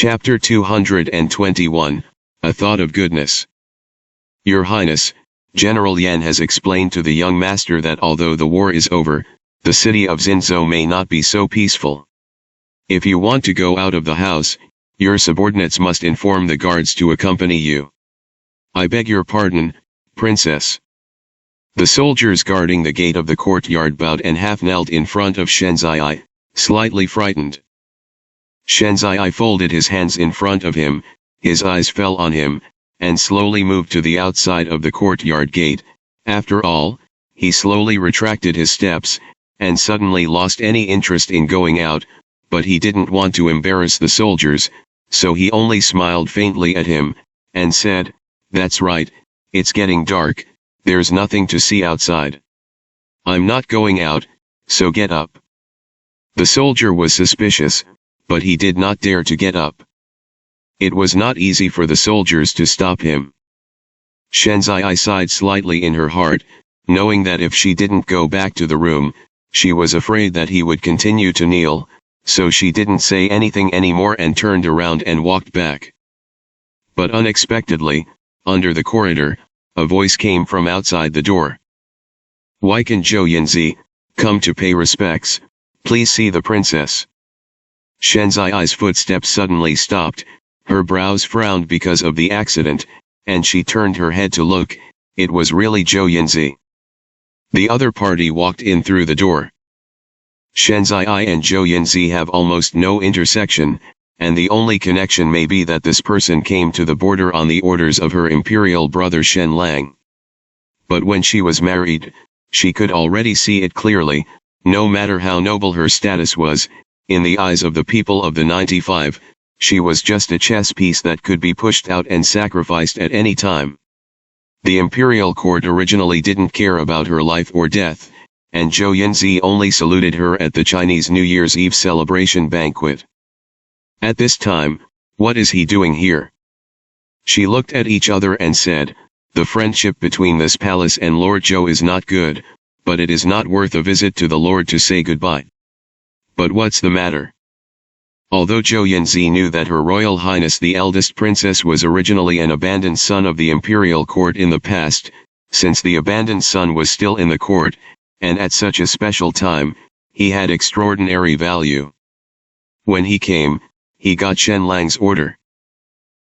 Chapter 221, A Thought of Goodness. Your Highness, General Yan has explained to the young master that although the war is over, the city of Xinzhou may not be so peaceful. If you want to go out of the house, your subordinates must inform the guards to accompany you. I beg your pardon, Princess. The soldiers guarding the gate of the courtyard bowed and half-knelt in front of Shenzai, slightly frightened. Shenzai folded his hands in front of him, his eyes fell on him, and slowly moved to the outside of the courtyard gate. After all, he slowly retracted his steps, and suddenly lost any interest in going out, but he didn't want to embarrass the soldiers, so he only smiled faintly at him, and said, "That's right, it's getting dark, there's nothing to see outside. I'm not going out, so get up." The soldier was suspicious, but he did not dare to get up. It was not easy for the soldiers to stop him. Shenzai sighed slightly in her heart, knowing that if she didn't go back to the room, she was afraid that he would continue to kneel, so she didn't say anything anymore and turned around and walked back. But unexpectedly, under the corridor, a voice came from outside the door. "Weikan Zhou Yanzi, come to pay respects, please see the princess." Shenzai's footsteps suddenly stopped, her brows frowned because of the accident, and she turned her head to look. It was really Zhou Yanzi. The other party walked in through the door. Shenzai and Zhou Yanzi have almost no intersection, and the only connection may be that this person came to the border on the orders of her imperial brother Shen Lang. But when she was married, she could already see it clearly, no matter how noble her status was, in the eyes of the people of the 95, she was just a chess piece that could be pushed out and sacrificed at any time. The imperial court originally didn't care about her life or death, and Zhou Yanzi only saluted her at the Chinese New Year's Eve celebration banquet. At this time, what is he doing here? She looked at each other and said, "The friendship between this palace and Lord Zhou is not good, but it is not worth a visit to the Lord to say goodbye." But what's the matter? Although Zhou Yanzi knew that Her Royal Highness the eldest princess was originally an abandoned son of the imperial court in the past, since the abandoned son was still in the court, and at such a special time, he had extraordinary value. When he came, he got Shen Lang's order.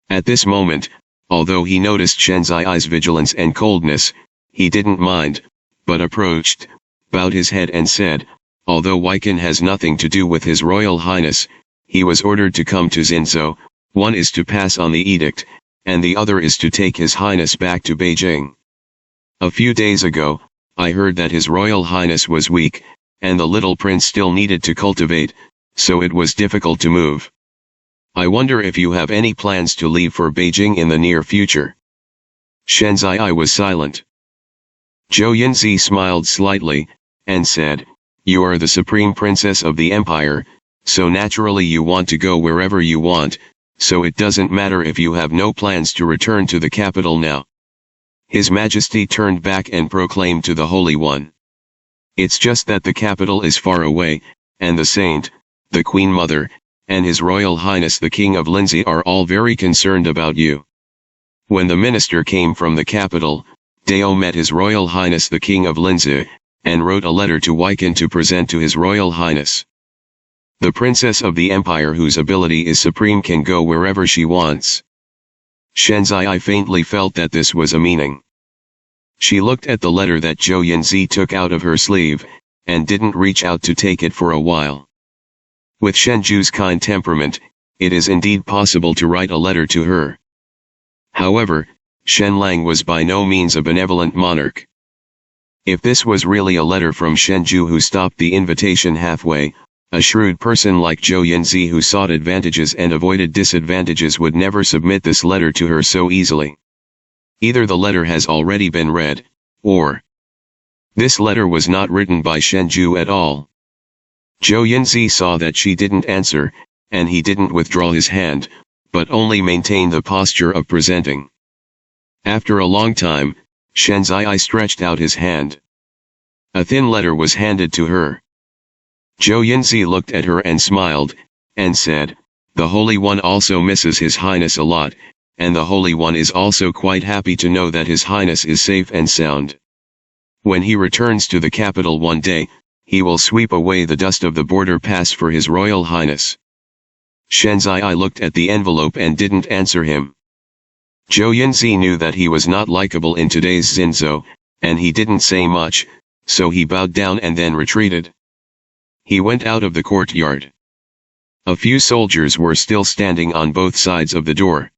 At this moment, although he noticed Shenzai's vigilance and coldness, he didn't mind, but approached, bowed his head and said, "Although Weikan has nothing to do with His Royal Highness, he was ordered to come to Xinzhou. One is to pass on the edict, and the other is to take His Highness back to Beijing. A few days ago, I heard that His Royal Highness was weak, and the little prince still needed to cultivate, so it was difficult to move. I wonder if you have any plans to leave for Beijing in the near future." Shenzai was silent. Zhou Yanzi smiled slightly, and said, "You are the supreme princess of the empire, so naturally you want to go wherever you want, so it doesn't matter if you have no plans to return to the capital now." His Majesty turned back and proclaimed to the Holy One, "It's just that the capital is far away, and the saint, the Queen Mother, and His Royal Highness the King of Linzi are all very concerned about you." When the minister came from the capital, Dao met His Royal Highness the King of Linzi, and wrote a letter to Weikan to present to His Royal Highness. The princess of the empire whose ability is supreme can go wherever she wants. Shenzai faintly felt that this was a meaning. She looked at the letter that Zhou Yanzi took out of her sleeve, and didn't reach out to take it for a while. With Shenju's kind temperament, it is indeed possible to write a letter to her. However, Shen Lang was by no means a benevolent monarch. If this was really a letter from Shenju who stopped the invitation halfway, a shrewd person like Zhou Yanzi who sought advantages and avoided disadvantages would never submit this letter to her so easily. Either the letter has already been read, or this letter was not written by Shenju at all. Zhou Yanzi saw that she didn't answer, and he didn't withdraw his hand, but only maintained the posture of presenting. After a long time, Shenzai stretched out his hand. A thin letter was handed to her. Zhou Yanzi looked at her and smiled, and said, The Holy One also misses His Highness a lot, and the Holy One is also quite happy to know that His Highness is safe and sound. When he returns to the capital one day, he will sweep away the dust of the border pass for His Royal Highness. Shenzai looked at the envelope and didn't answer him. Zhou Yunzi knew that he was not likable in today's Xinzhou, and he didn't say much, so he bowed down and then retreated. He went out of the courtyard. A few soldiers were still standing on both sides of the door.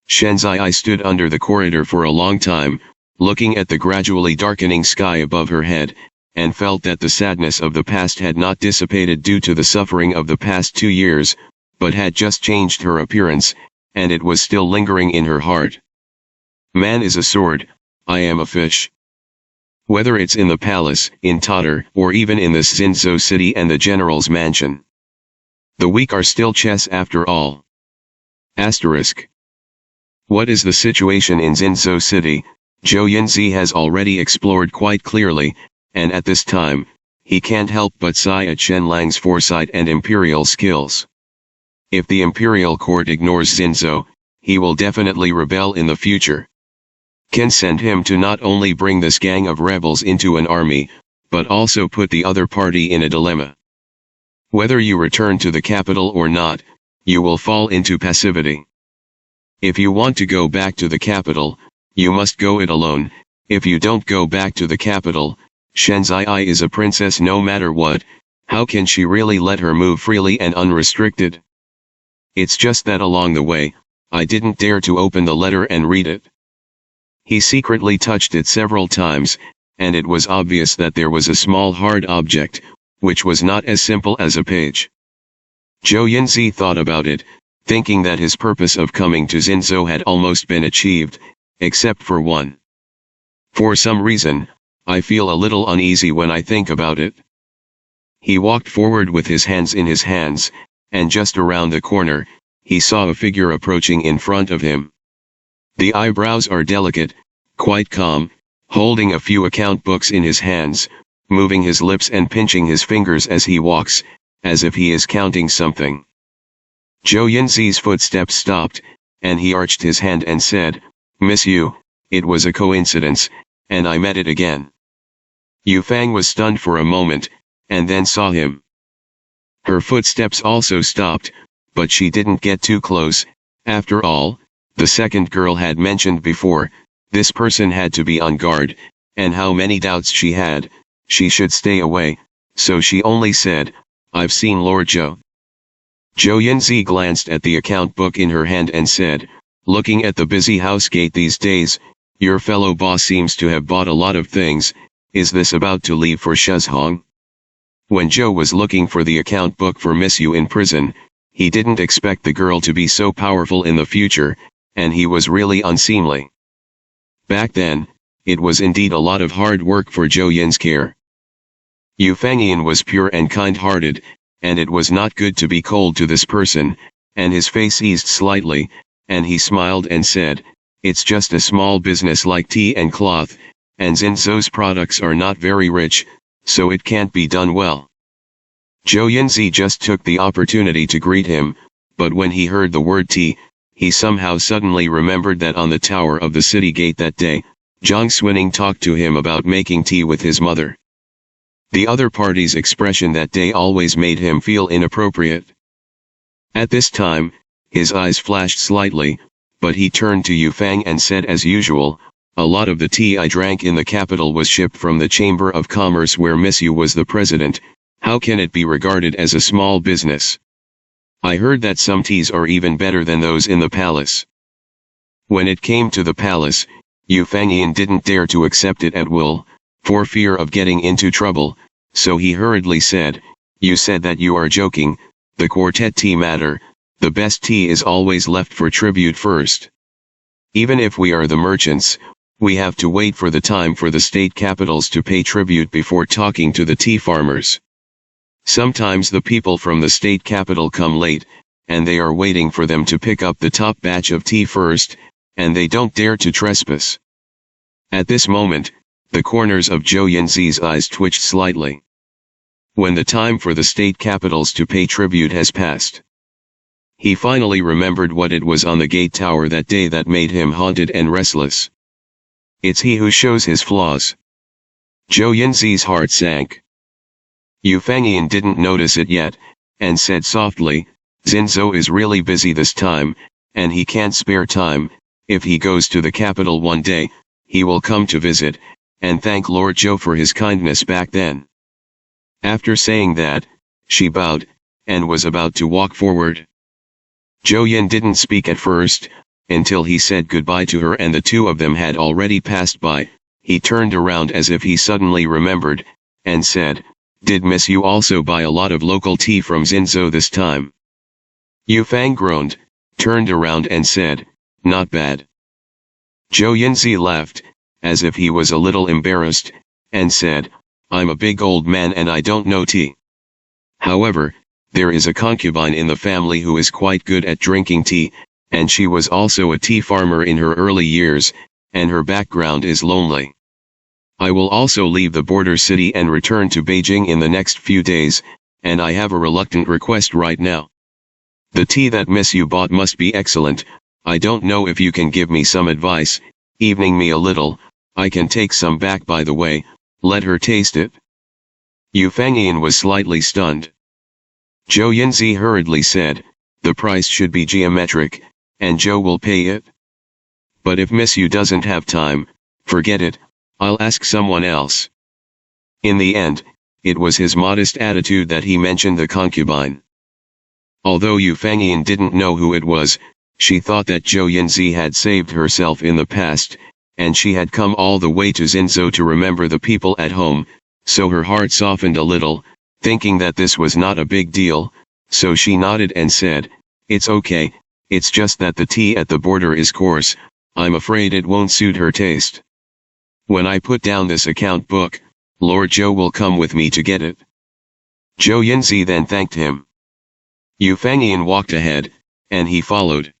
Shenzai stood under the corridor for a long time, looking at the gradually darkening sky above her head, and felt that the sadness of the past had not dissipated due to the suffering of the past 2 years, but had just changed her appearance, and it was still lingering in her heart. Man is a sword, I am a fish. Whether it's in the palace, in Tatar, or even in the Xinzhou city and the general's mansion. The weak are still chess after all. Asterisk. What is the situation in Xinzhou city? Zhou Yunzi has already explored quite clearly, and at this time, he can't help but sigh at Shen Lang's foresight and imperial skills. If the imperial court ignores Xinzhou, he will definitely rebel in the future. Can send him to not only bring this gang of rebels into an army, but also put the other party in a dilemma. Whether you return to the capital or not, you will fall into passivity. If you want to go back to the capital, you must go it alone. If you don't go back to the capital, Shenzai is a princess no matter what. How can she really let her move freely and unrestricted? It's just that along the way, I didn't dare to open the letter and read it. He secretly touched it several times, and it was obvious that there was a small hard object, which was not as simple as a page. Zhou Yunzi thought about it, thinking that his purpose of coming to Xinzhou had almost been achieved, except for one. For some reason, I feel a little uneasy when I think about it. He walked forward with his hands in his hands, and just around the corner, he saw a figure approaching in front of him. The eyebrows are delicate, quite calm, holding a few account books in his hands, moving his lips and pinching his fingers as he walks, as if he is counting something. Zhou Yunzi's footsteps stopped, and he arched his hand and said, "Miss Yu, it was a coincidence, and I met it again." Yu Fang was stunned for a moment, and then saw him. Her footsteps also stopped, but she didn't get too close. After all, the second girl had mentioned before, this person had to be on guard, and how many doubts she had, she should stay away, so she only said, "I've seen Lord Zhou." Zhou Yunzi glanced at the account book in her hand and said, "Looking at the busy house gate these days, your fellow boss seems to have bought a lot of things. Is this about to leave for Shizhong?" When Zhou was looking for the account book for Miss Yu in prison, he didn't expect the girl to be so powerful in the future, and he was really unseemly. Back then, it was indeed a lot of hard work for Zhou Yun's care. Yu Fangyan was pure and kind-hearted, and it was not good to be cold to this person, and his face eased slightly, and he smiled and said, "It's just a small business like tea and cloth, and Xinzhou's products are not very rich, so it can't be done well." Zhou Yunzi just took the opportunity to greet him, but when he heard the word tea, he somehow suddenly remembered that on the tower of the city gate that day, Zhang Xuning talked to him about making tea with his mother. The other party's expression that day always made him feel inappropriate. At this time, his eyes flashed slightly, but he turned to Yu Fang and said as usual, "A lot of the tea I drank in the capital was shipped from the Chamber of Commerce where Miss Yu was the president. How can it be regarded as a small business? I heard that some teas are even better than those in the palace." When it came to the palace, Yu Fangyan didn't dare to accept it at will, for fear of getting into trouble, so he hurriedly said, "You said that you are joking. The quartet tea matter, the best tea is always left for tribute first. Even if we are the merchants, we have to wait for the time for the state capitals to pay tribute before talking to the tea farmers. Sometimes the people from the state capital come late, and they are waiting for them to pick up the top batch of tea first, and they don't dare to trespass." At this moment, the corners of Zhou Yunzi's eyes twitched slightly. When the time for the state capitals to pay tribute has passed, He finally remembered what it was on the gate tower that day that made him haunted and restless. It's he who shows his flaws. Zhou Yinzi's heart sank. Yu Fangyin didn't notice it yet, and said softly, Xinzhou is really busy this time, and he can't spare time. If he goes to the capital one day, he will come to visit, and thank Lord Zhou for his kindness back then. After saying that, she bowed, and was about to walk forward. Zhou Yin didn't speak at first, until he said goodbye to her and the two of them had already passed by. He turned around as if he suddenly remembered, and said, Did Miss Yu also buy a lot of local tea from Xinzhou this time? Yu Fang groaned, turned around and said, Not bad. Zhou Yinzi laughed, as if he was a little embarrassed, and said, I'm a big old man and I don't know tea. However, there is a concubine in the family who is quite good at drinking tea, and she was also a tea farmer in her early years, and her background is lonely. I will also leave the border city and return to Beijing in the next few days, and I have a reluctant request right now. The tea that Miss Yu bought must be excellent. I don't know if you can give me some advice, evening me a little. I can take some back by the way, let her taste it. Yu Fangyin was slightly stunned. Zhou Yinzi hurriedly said, The price should be geometric, and Zhou will pay it. But if Miss Yu doesn't have time, forget it, I'll ask someone else. In the end, it was his modest attitude that he mentioned the concubine. Although Yu Fangyin didn't know who it was, she thought that Zhou Yinzi had saved herself in the past, and she had come all the way to Xinzhou to remember the people at home, so her heart softened a little, thinking that this was not a big deal, so she nodded and said, It's okay, it's just that the tea at the border is coarse, I'm afraid it won't suit her taste. When I put down this account book, Lord Zhou will come with me to get it. Zhou Yinzi then thanked him. Yu Fangyin walked ahead, and he followed.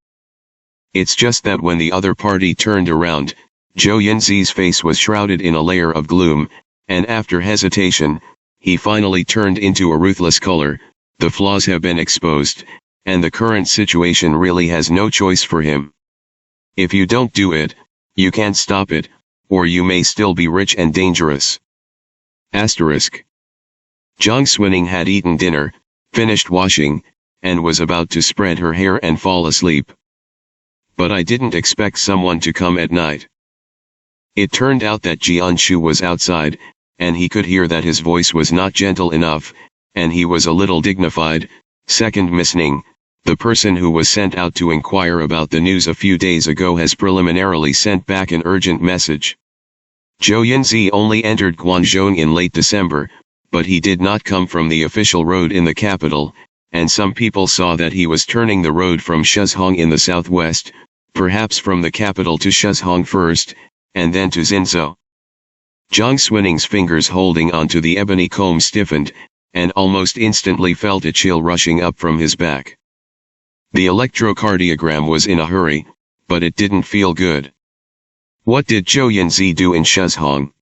It's just that when the other party turned around, Zhou Yinzi's face was shrouded in a layer of gloom, and after hesitation, he finally turned into a ruthless color. The flaws have been exposed, and the current situation really has no choice for him. If you don't do it, you can't stop it, or you may still be rich and dangerous. Asterisk. Zhang Xuning had eaten dinner, finished washing, and was about to spread her hair and fall asleep. But I didn't expect someone to come at night. It turned out that Jianshu was outside, and he could hear that his voice was not gentle enough, and he was a little dignified. Second Miss Ning, the person who was sent out to inquire about the news a few days ago has preliminarily sent back an urgent message. Zhou Yinzi only entered Guangzhou in late December, but he did not come from the official road in the capital, and some people saw that he was turning the road from Shuzhong in the southwest, perhaps from the capital to Shuzhong first, and then to Xinzhou. Zhang Xuning's fingers holding onto the ebony comb stiffened, and almost instantly felt a chill rushing up from his back. The electrocardiogram was in a hurry, but it didn't feel good. What did Zhou Yinzi do in Shuzhong?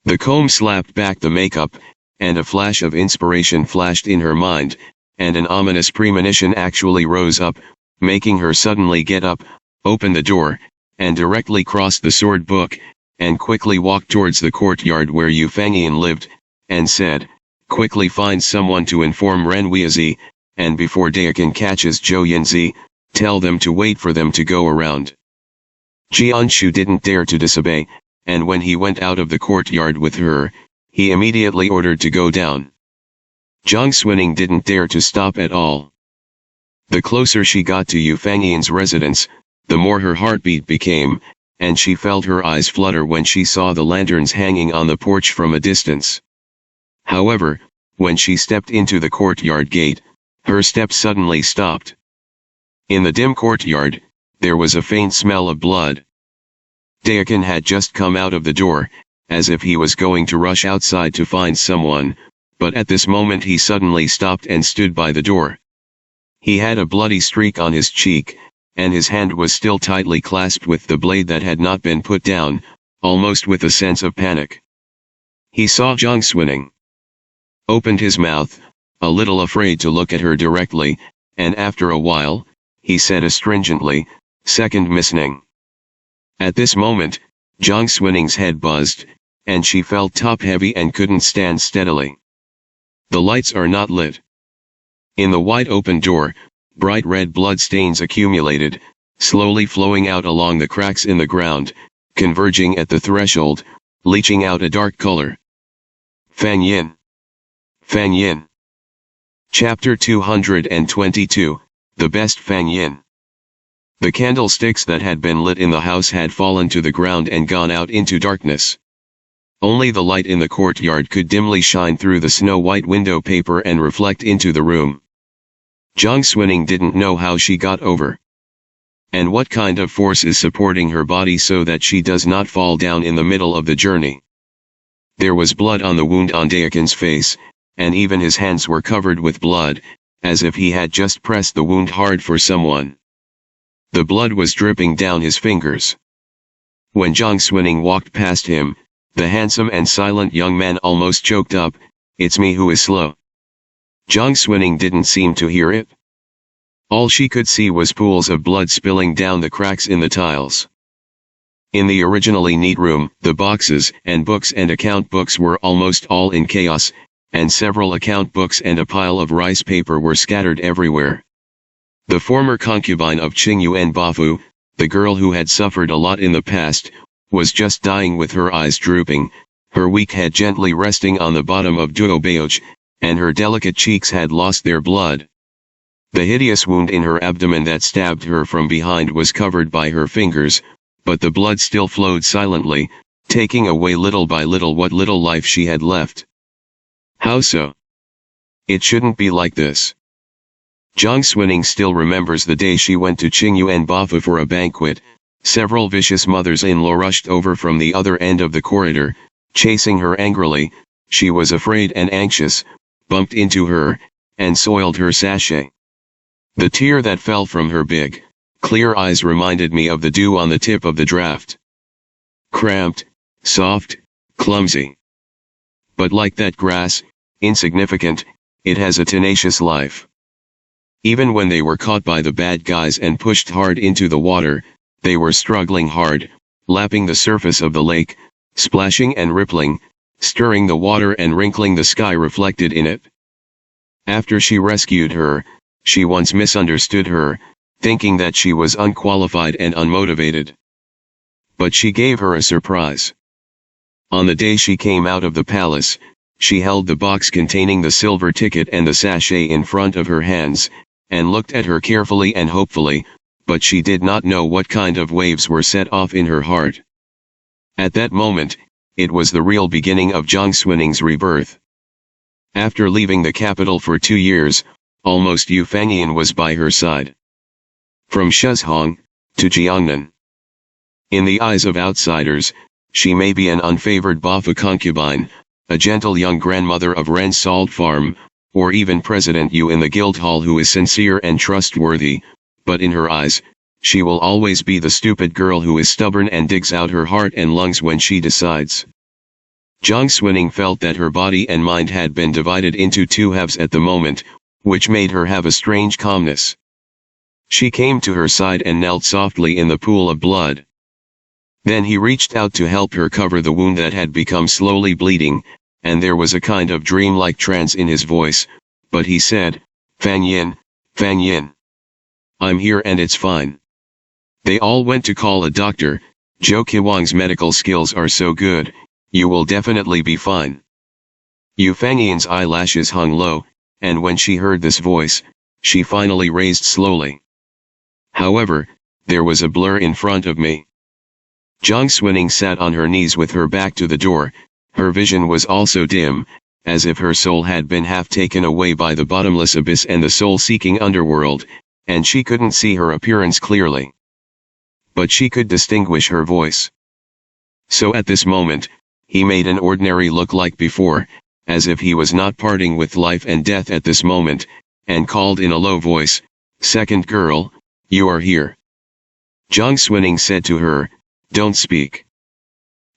The comb slapped back the makeup, and a flash of inspiration flashed in her mind, and an ominous premonition actually rose up, making her suddenly get up, open the door, and directly cross the sword book, and quickly walk towards the courtyard where Yu Fangyin lived, and said, Quickly find someone to inform Ren Weizi, and before Dayakan catches Zhou Yinzi, tell them to wait for them to go around. Jianshu didn't dare to disobey, and when he went out of the courtyard with her, he immediately ordered to go down. Zhang Xuning didn't dare to stop at all. The closer she got to Yu Fangyin's residence, the more her heartbeat became, and she felt her eyes flutter when she saw the lanterns hanging on the porch from a distance. However, when she stepped into the courtyard gate, her steps suddenly stopped. In the dim courtyard, there was a faint smell of blood. Dayakan had just come out of the door, as if he was going to rush outside to find someone, but at this moment he suddenly stopped and stood by the door. He had a bloody streak on his cheek, and his hand was still tightly clasped with the blade that had not been put down, almost with a sense of panic. He saw Zhang Xuning. Opened his mouth, a little afraid to look at her directly, and after a while, he said astringently, "Second missing." At this moment, Jiang Swining's head buzzed, and she felt top-heavy and couldn't stand steadily. The lights are not lit. In the wide-open door, bright red blood stains accumulated, slowly flowing out along the cracks in the ground, converging at the threshold, leaching out a dark color. Fan Yin. Fan Yin. Chapter 222, The Best Fan Yin. The candlesticks that had been lit in the house had fallen to the ground and gone out into darkness. Only the light in the courtyard could dimly shine through the snow-white window paper and reflect into the room. Jiang Swining didn't know how she got over, and what kind of force is supporting her body so that she does not fall down in the middle of the journey. There was blood on the wound on Dayakin's face, and even his hands were covered with blood, as if he had just pressed the wound hard for someone. The blood was dripping down his fingers. When Jiang Swining walked past him, the handsome and silent young man almost choked up, "It's me who is slow." Jiang Swining didn't seem to hear it. All she could see was pools of blood spilling down the cracks in the tiles. In the originally neat room, the boxes and books and account books were almost all in chaos, and several account books and a pile of rice paper were scattered everywhere. The former concubine of Qingyuan Bafu, the girl who had suffered a lot in the past, was just dying with her eyes drooping, her weak head gently resting on the bottom of Duobaoj, and her delicate cheeks had lost their blood. The hideous wound in her abdomen that stabbed her from behind was covered by her fingers, but the blood still flowed silently, taking away little by little what little life she had left. How so? It shouldn't be like this. Jiang Swining still remembers the day she went to Qingyuan Bafu for a banquet. Several vicious mothers-in-law rushed over from the other end of the corridor, chasing her angrily. She was afraid and anxious, bumped into her, and soiled her sachet. The tear that fell from her big, clear eyes reminded me of the dew on the tip of the draft. Cramped, soft, clumsy. But like that grass, insignificant, it has a tenacious life. Even when they were caught by the bad guys and pushed hard into the water, they were struggling hard, lapping the surface of the lake, splashing and rippling, stirring the water and wrinkling the sky reflected in it. After she rescued her, she once misunderstood her, thinking that she was unqualified and unmotivated. But she gave her a surprise. On the day she came out of the palace, she held the box containing the silver ticket and the sachet in front of her hands, and looked at her carefully and hopefully, but she did not know what kind of waves were set off in her heart. At that moment, it was the real beginning of Jiang Swining's rebirth. After leaving the capital for 2 years, almost Yu Fangyan was by her side. From Shizhong to Jiangnan. In the eyes of outsiders, she may be an unfavored Bafu concubine, a gentle young grandmother of Ren's salt farm, or even President Yu in the Guildhall who is sincere and trustworthy, but in her eyes, she will always be the stupid girl who is stubborn and digs out her heart and lungs when she decides. Jiang Swining felt that her body and mind had been divided into two halves at the moment, which made her have a strange calmness. She came to her side and knelt softly in the pool of blood. Then he reached out to help her cover the wound that had become slowly bleeding, and there was a kind of dreamlike trance in his voice, but he said, Fan Yin, I'm here and it's fine. They all went to call a doctor. Zhou Qiwang's medical skills are so good, you will definitely be fine. Yu Fangyan's eyelashes hung low, and when she heard this voice, she finally raised slowly. However, there was a blur in front of me. Jiang Swining sat on her knees with her back to the door. Her vision was also dim, as if her soul had been half taken away by the bottomless abyss and the soul-seeking underworld, and she couldn't see her appearance clearly. But she could distinguish her voice. So at this moment, he made an ordinary look like before, as if he was not parting with life and death at this moment, and called in a low voice, Second girl, you are here. Jiang Swining said to her, Don't speak.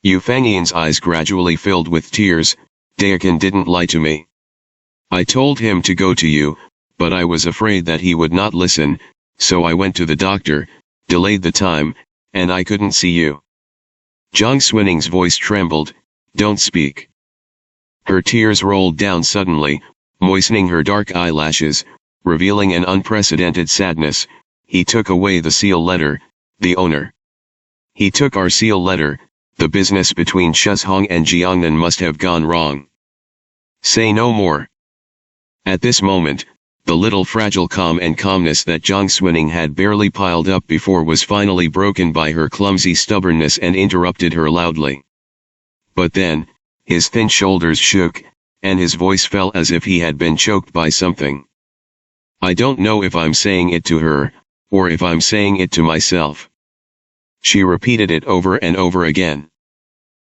Yu Fangyan's eyes gradually filled with tears. Dayakin didn't lie to me. I told him to go to you, but I was afraid that he would not listen, so I went to the doctor, delayed the time, and I couldn't see you. Jiang Xunning's voice trembled. Don't speak. Her tears rolled down suddenly, moistening her dark eyelashes, revealing an unprecedented sadness. He took away the seal letter, the owner. He took our seal letter. The business between Shuzhong and Jiangnan must have gone wrong. Say no more. At this moment, the little fragile calm and calmness that Jiang Xuning had barely piled up before was finally broken by her clumsy stubbornness and interrupted her loudly. But then, his thin shoulders shook, and his voice fell as if he had been choked by something. I don't know if I'm saying it to her, or if I'm saying it to myself. She repeated it over and over again.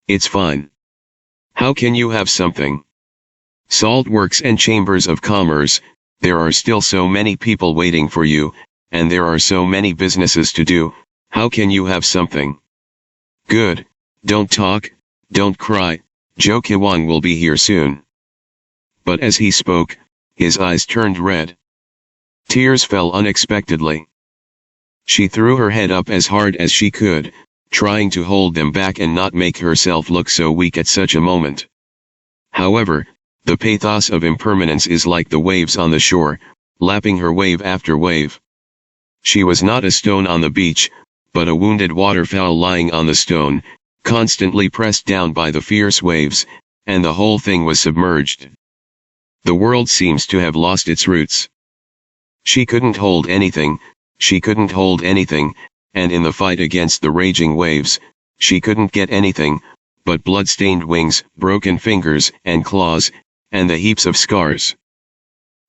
It's fine. How can you have something? Salt works and chambers of commerce, there are still so many people waiting for you, and there are so many businesses to do, how can you have something? Good, don't talk, don't cry, Zhou Qiwang will be here soon. But as he spoke, his eyes turned red. Tears fell unexpectedly. She threw her head up as hard as she could, trying to hold them back and not make herself look so weak at such a moment. However, the pathos of impermanence is like the waves on the shore, lapping her wave after wave. She was not a stone on the beach, but a wounded waterfowl lying on the stone, constantly pressed down by the fierce waves, and the whole thing was submerged. The world seems to have lost its roots. She couldn't hold anything, and in the fight against the raging waves, she couldn't get anything, but blood-stained wings, broken fingers and claws, and the heaps of scars.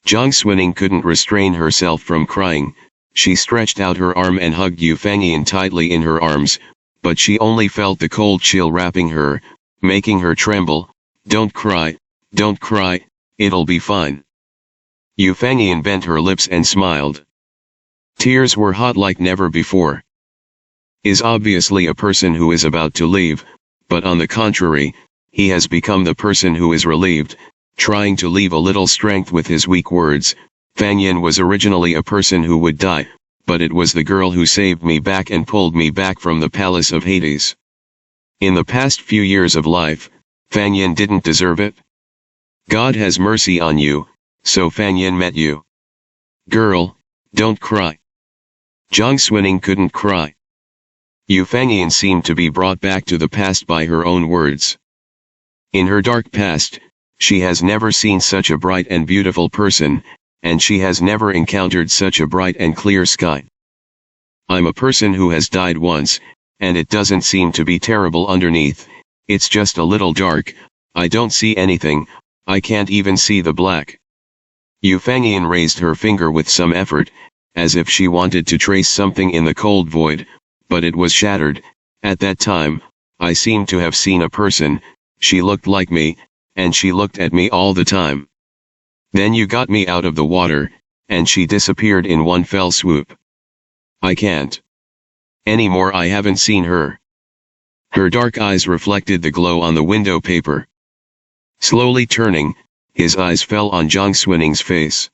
Jiang Xuning couldn't restrain herself from crying. She stretched out her arm and hugged Yu Fangyin tightly in her arms, but she only felt the cold chill wrapping her, making her tremble. Don't cry, it'll be fine. Yu Fangyin bent her lips and smiled. Tears were hot like never before. Is obviously a person who is about to leave, but on the contrary, he has become the person who is relieved, trying to leave a little strength with his weak words. Fangyin was originally a person who would die, but it was the girl who saved me back and pulled me back from the palace of Hades. In the past few years of life, Fangyin didn't deserve it. God has mercy on you, so Fangyin met you. Girl, don't cry. Jiang Xuning couldn't cry. Yu Fangyin seemed to be brought back to the past by her own words. In her dark past, she has never seen such a bright and beautiful person, and she has never encountered such a bright and clear sky. I'm a person who has died once, and it doesn't seem to be terrible underneath, it's just a little dark, I don't see anything, I can't even see the black. Yu Fangyin raised her finger with some effort, as if she wanted to trace something in the cold void, but it was shattered. At that time, I seemed to have seen a person, she looked like me, and she looked at me all the time. Then you got me out of the water, and she disappeared in one fell swoop. I can't anymore. I haven't seen her. Her dark eyes reflected the glow on the window paper. Slowly turning, his eyes fell on Jiang Xuning's face.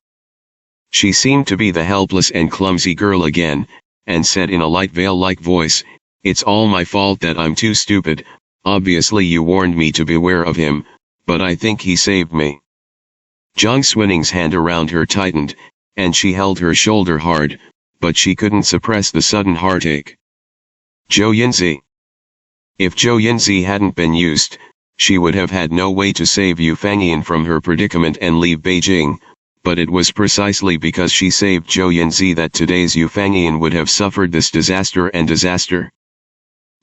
She seemed to be the helpless and clumsy girl again, and said in a light veil-like voice, "It's all my fault that I'm too stupid, obviously you warned me to beware of him, but I think he saved me." Jiang Xuning's hand around her tightened, and she held her shoulder hard, but she couldn't suppress the sudden heartache. Zhou Yinzi. If Zhou Yinzi hadn't been used, she would have had no way to save Yu Fangyin from her predicament and leave Beijing. But it was precisely because she saved Zhou Yinzi that today's Yu Fangyin would have suffered this disaster.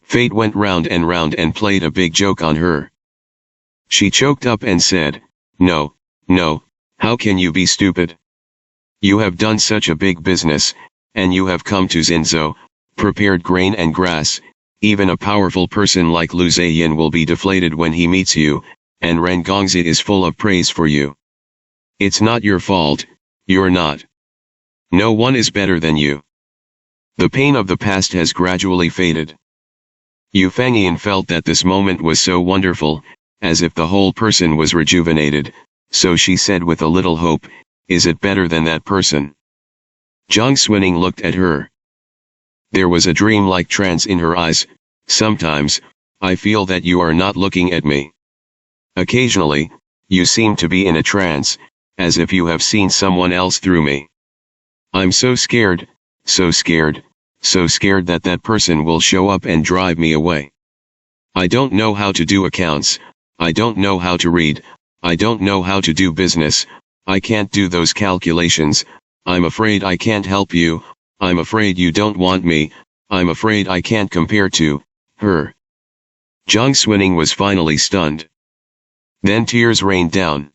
Fate went round and played a big joke on her. She choked up and said, No, how can you be stupid? You have done such a big business, and you have come to Xinzhou, prepared grain and grass, even a powerful person like Lu Zheyin will be deflated when he meets you, and Ren Gongzi is full of praise for you. It's not your fault, you're not. No one is better than you. The pain of the past has gradually faded. Yu Fangyin felt that this moment was so wonderful, as if the whole person was rejuvenated, so she said with a little hope, Is it better than that person? Jiang Xuning looked at her. There was a dream-like trance in her eyes. Sometimes, I feel that you are not looking at me. Occasionally, you seem to be in a trance, as if you have seen someone else through me. I'm so scared, so scared, so scared that that person will show up and drive me away. I don't know how to do accounts, I don't know how to read, I don't know how to do business, I can't do those calculations, I'm afraid I can't help you, I'm afraid you don't want me, I'm afraid I can't compare to her. Jiang Xuning was finally stunned. Then tears rained down.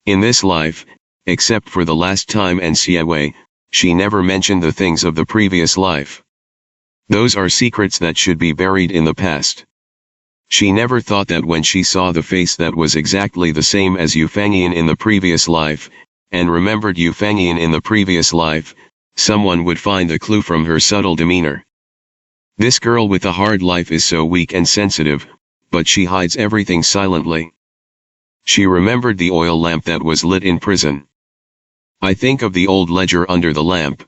In this life, except for the last time and Xiawei, she never mentioned the things of the previous life. Those are secrets that should be buried in the past. She never thought that when she saw the face that was exactly the same as Yu Fangyan in the previous life, and remembered Yu Fangyan in the previous life, someone would find the clue from her subtle demeanor. This girl with a hard life is so weak and sensitive, but she hides everything silently. She remembered the oil lamp that was lit in prison. I think of the old ledger under the lamp.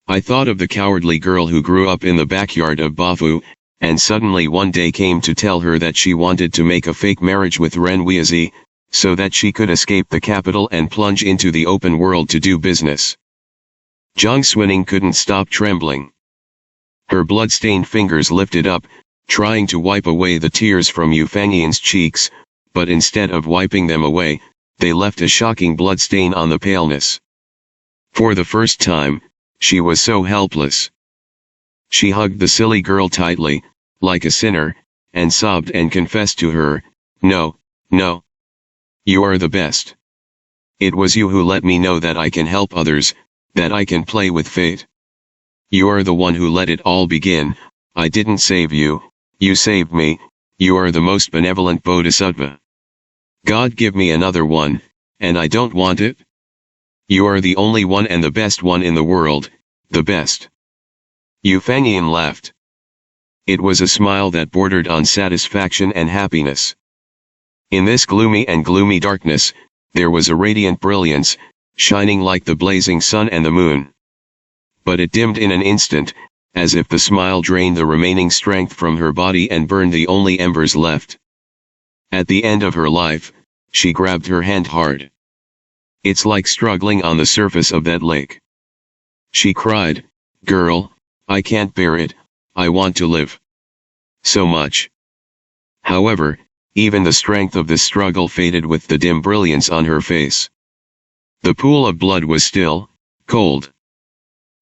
I thought of the cowardly girl who grew up in the backyard of Bafu, and suddenly one day came to tell her that she wanted to make a fake marriage with Ren Weizi, so that she could escape the capital and plunge into the open world to do business. Jiang Xuning couldn't stop trembling. Her blood-stained fingers lifted up, trying to wipe away the tears from Yu Fangyan's cheeks, but instead of wiping them away, they left a shocking blood stain on the paleness. For the first time, she was so helpless. She hugged the silly girl tightly, like a sinner, and sobbed and confessed to her, "No, no. You are the best. It was you who let me know that I can help others, that I can play with fate. You are the one who let it all begin. I didn't save you, you saved me, you are the most benevolent bodhisattva. God give me another one, and I don't want it. You are the only one and the best one in the world, the best." Yu Fangyan laughed. It was a smile that bordered on satisfaction and happiness. In this gloomy darkness, there was a radiant brilliance, shining like the blazing sun and the moon. But it dimmed in an instant, as if the smile drained the remaining strength from her body and burned the only embers left. At the end of her life, she grabbed her hand hard. It's like struggling on the surface of that lake. She cried, "Girl, I can't bear it, I want to live. So much." However, even the strength of this struggle faded with the dim brilliance on her face. The pool of blood was still, cold.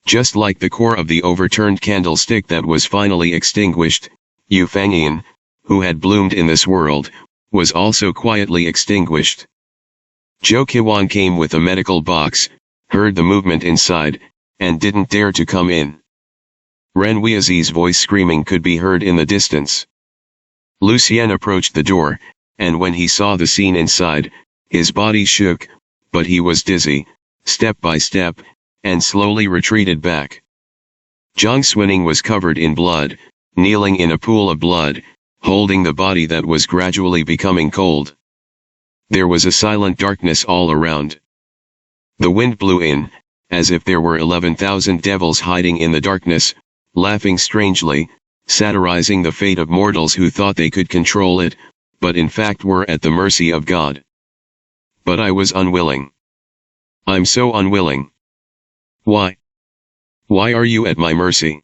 Just like the core of the overturned candlestick that was finally extinguished, Yu Fangyan, who had bloomed in this world, was also quietly extinguished. Zhou Qiwan came with a medical box, heard the movement inside, and didn't dare to come in. Ren Weizi's voice screaming could be heard in the distance. Lucien approached the door, and when he saw the scene inside, his body shook, but he was dizzy, step by step, and slowly retreated back. Jiang Xuning was covered in blood, kneeling in a pool of blood, holding the body that was gradually becoming cold. There was a silent darkness all around. The wind blew in, as if there were 11,000 devils hiding in the darkness, laughing strangely, satirizing the fate of mortals who thought they could control it, but in fact were at the mercy of God. But I was unwilling. I'm so unwilling. Why? Why are you at my mercy?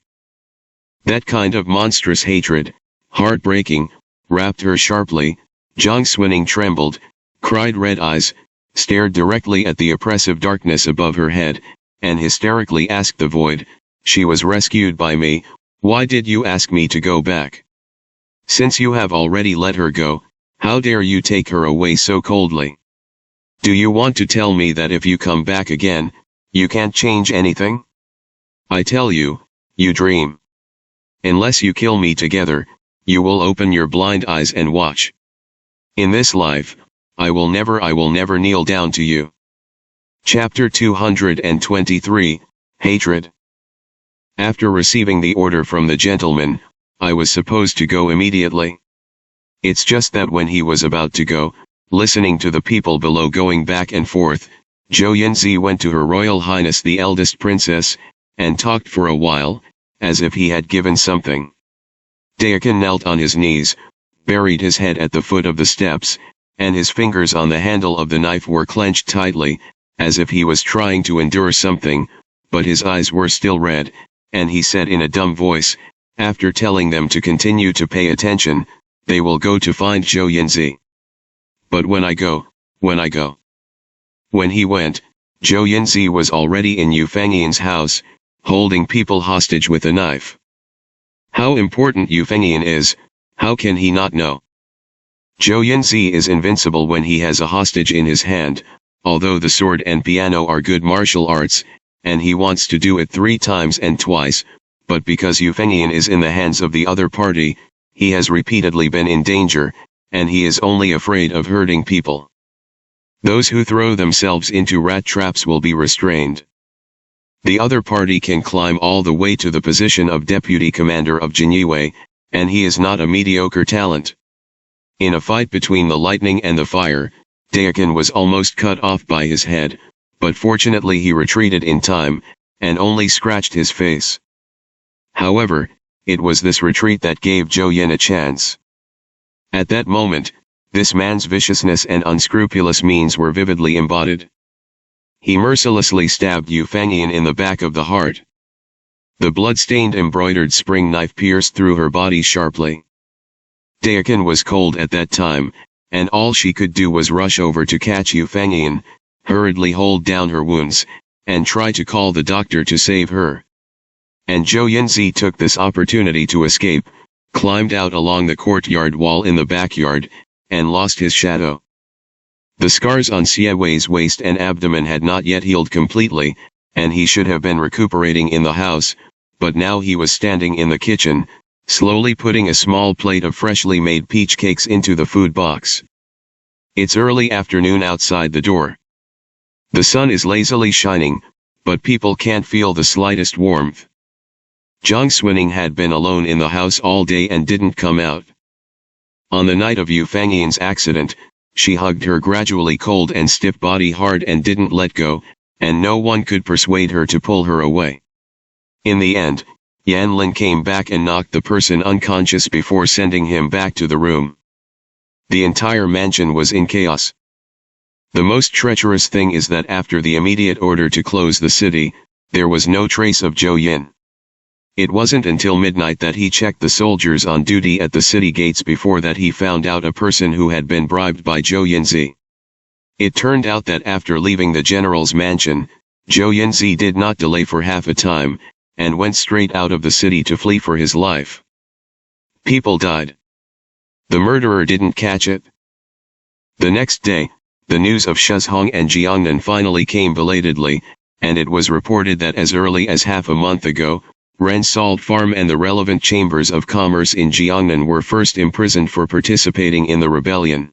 That kind of monstrous hatred, heartbreaking, wrapped her sharply. Jiang Xuning trembled, cried red eyes, stared directly at the oppressive darkness above her head, and hysterically asked the void, "She was rescued by me, why did you ask me to go back? Since you have already let her go, how dare you take her away so coldly? Do you want to tell me that if you come back again, you can't change anything? I tell you, you dream. Unless you kill me together, you will open your blind eyes and watch. In this life, I will never kneel down to you." Chapter 223, Hatred. After receiving the order from the gentleman, I was supposed to go immediately. It's just that when he was about to go, listening to the people below going back and forth, Zhou Yunzi went to Her Royal Highness the eldest princess, and talked for a while, as if he had given something. Daikon knelt on his knees, buried his head at the foot of the steps, and his fingers on the handle of the knife were clenched tightly, as if he was trying to endure something, but his eyes were still red, and he said in a dumb voice, after telling them to continue to pay attention, "They will go to find Zhou Yunzi. But when I go. When he went, Zhou Yunzi was already in Yu Fengyan's house, holding people hostage with a knife. How important Yu Fengyan is, how can he not know? Zhou Yunzi is invincible when he has a hostage in his hand, although the sword and piano are good martial arts, and he wants to do it 3 times and twice, but because Yu Fengyan is in the hands of the other party, he has repeatedly been in danger, and he is only afraid of hurting people. Those who throw themselves into rat traps will be restrained. The other party can climb all the way to the position of deputy commander of Jinyue, and he is not a mediocre talent. In a fight between the lightning and the fire, Daikon was almost cut off by his head, but fortunately he retreated in time, and only scratched his face. However, it was this retreat that gave Zhou Yun a chance. At that moment, this man's viciousness and unscrupulous means were vividly embodied. He mercilessly stabbed Yu Fengyan in the back of the heart. The blood-stained embroidered spring knife pierced through her body sharply. Daikon was cold at that time, and all she could do was rush over to catch Yu Fengyan, hurriedly hold down her wounds, and try to call the doctor to save her. And Zhou Yunzi took this opportunity to escape, climbed out along the courtyard wall in the backyard, and lost his shadow. The scars on Xie Wei's waist and abdomen had not yet healed completely, and he should have been recuperating in the house, but now he was standing in the kitchen, slowly putting a small plate of freshly made peach cakes into the food box. It's early afternoon outside the door. The sun is lazily shining, but people can't feel the slightest warmth. Zhang Xuning had been alone in the house all day and didn't come out. On the night of Yu Fengyan's accident, she hugged her gradually cold and stiff body hard and didn't let go, and no one could persuade her to pull her away. In the end, Yan Lin came back and knocked the person unconscious before sending him back to the room. The entire mansion was in chaos. The most treacherous thing is that after the immediate order to close the city, there was no trace of Zhou Yun. It wasn't until midnight that he checked the soldiers on duty at the city gates before that he found out a person who had been bribed by Zhou Yunzi. It turned out that after leaving the general's mansion, Zhou Yunzi did not delay for half a time, and went straight out of the city to flee for his life. People died. The murderer didn't catch it. The next day, the news of Shizhong and Jiangnan finally came belatedly, and it was reported that as early as half a month ago, Ren Salt Farm and the relevant chambers of commerce in Jiangnan were first imprisoned for participating in the rebellion.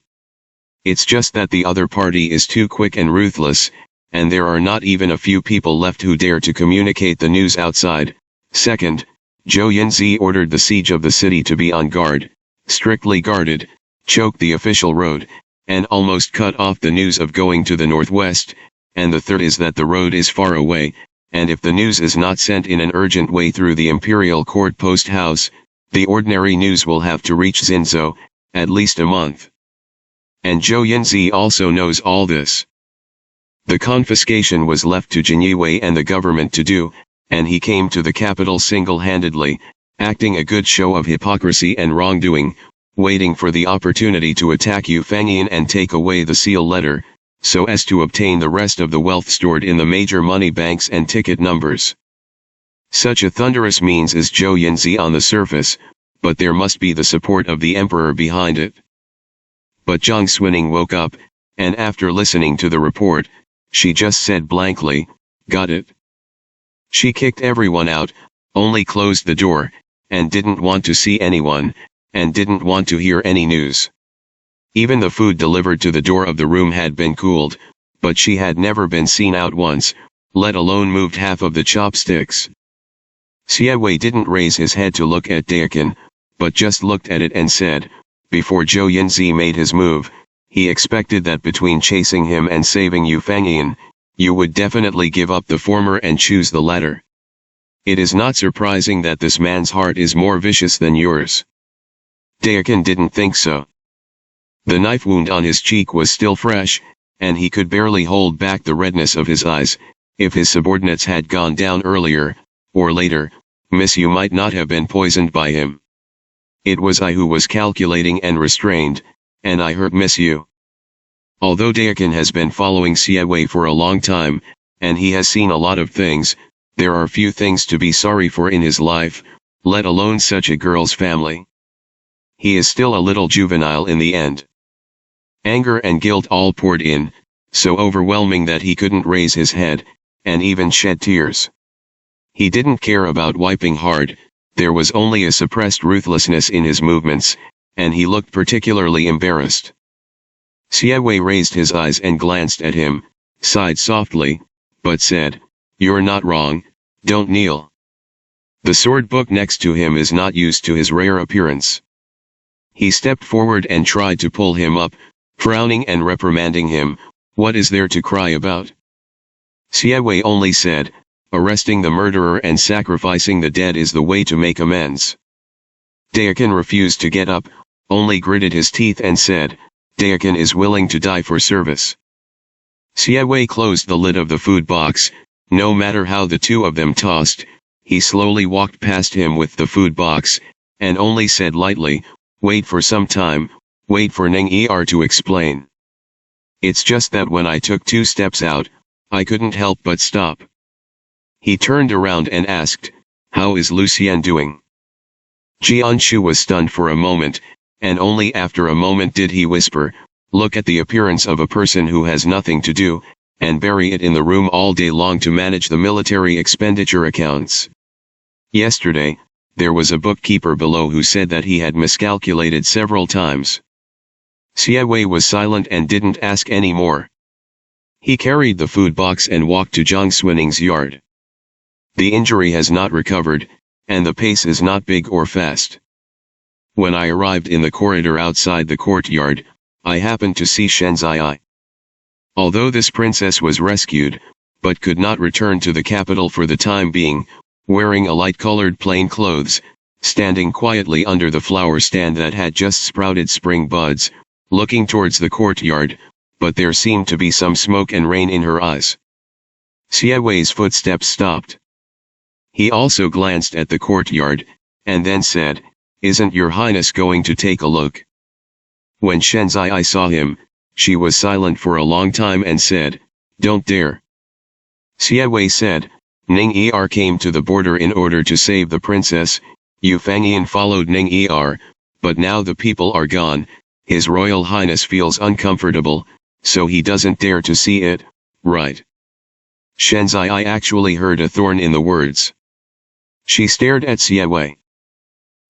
It's just that the other party is too quick and ruthless, and there are not even a few people left who dare to communicate the news outside. Second, Zhou Yunzi ordered the siege of the city to be on guard, strictly guarded, choked the official road, and almost cut off the news of going to the northwest, and the third is that the road is far away, and if the news is not sent in an urgent way through the imperial court post house, the ordinary news will have to reach Xinzhou, at least a month. And Zhou Yunzi also knows all this. The confiscation was left to Jinyue and the government to do, and he came to the capital single-handedly, acting a good show of hypocrisy and wrongdoing, waiting for the opportunity to attack Yu Fengyan and take away the seal letter, so as to obtain the rest of the wealth stored in the major money banks and ticket numbers. Such a thunderous means is Zhou Yunzi on the surface, but there must be the support of the emperor behind it. But Zhang Xuning woke up, and after listening to the report, she just said blankly, "Got it." She kicked everyone out, only closed the door, and didn't want to see anyone, and didn't want to hear any news. Even the food delivered to the door of the room had been cooled, but she had never been seen out once, let alone moved half of the chopsticks. Xie Wei didn't raise his head to look at Daikon, but just looked at it and said, before Zhou Yunzi made his move, he expected that between chasing him and saving Yu Fengyan, you would definitely give up the former and choose the latter. It is not surprising that this man's heart is more vicious than yours. Dayakan didn't think so. The knife wound on his cheek was still fresh, and he could barely hold back the redness of his eyes. If his subordinates had gone down earlier, or later, Miss Yu might not have been poisoned by him. It was I who was calculating and restrained, and I hurt Miss Yu. Although Dayakan has been following Siewei for a long time, and he has seen a lot of things, there are few things to be sorry for in his life, let alone such a girl's family. He is still a little juvenile in the end. Anger and guilt all poured in, so overwhelming that he couldn't raise his head, and even shed tears. He didn't care about wiping hard, there was only a suppressed ruthlessness in his movements, and he looked particularly embarrassed. Siewei raised his eyes and glanced at him, sighed softly, but said, "You're not wrong, don't kneel." The sword book next to him is not used to his rare appearance. He stepped forward and tried to pull him up, frowning and reprimanding him. "What is there to cry about?" Siewei only said, "Arresting the murderer and sacrificing the dead is the way to make amends." Dayakan refused to get up, only gritted his teeth and said, "Dayakan is willing to die for service." Siewei closed the lid of the food box. No matter how the two of them tossed, he slowly walked past him with the food box, and only said lightly, "Wait for some time, wait for Ning Er to explain. It's just that when I took 2 steps out, I couldn't help but stop." He turned around and asked, "How is Lucien doing?" Jianshu was stunned for a moment, and only after a moment did he whisper, "Look at the appearance of a person who has nothing to do, and bury it in the room all day long to manage the military expenditure accounts." Yesterday, there was a bookkeeper below who said that he had miscalculated several times. Siewei was silent and didn't ask any more. He carried the food box and walked to Zhang Xuaning's yard. The injury has not recovered, and the pace is not big or fast. When I arrived in the corridor outside the courtyard, I happened to see Shenzai. Although this princess was rescued, but could not return to the capital for the time being, wearing a light-colored plain clothes, standing quietly under the flower stand that had just sprouted spring buds, looking towards the courtyard, but there seemed to be some smoke and rain in her eyes. Siewei's footsteps stopped. He also glanced at the courtyard, and then said, "Isn't your highness going to take a look?" When Shenzai saw him, she was silent for a long time and said, "Don't dare." Siewei said, "Ning Er came to the border in order to save the princess. Yu Fangyan followed Ning Er, but now the people are gone. His Royal Highness feels uncomfortable, so he doesn't dare to see it, right?" Shenzai actually heard a thorn in the words. She stared at Siewei.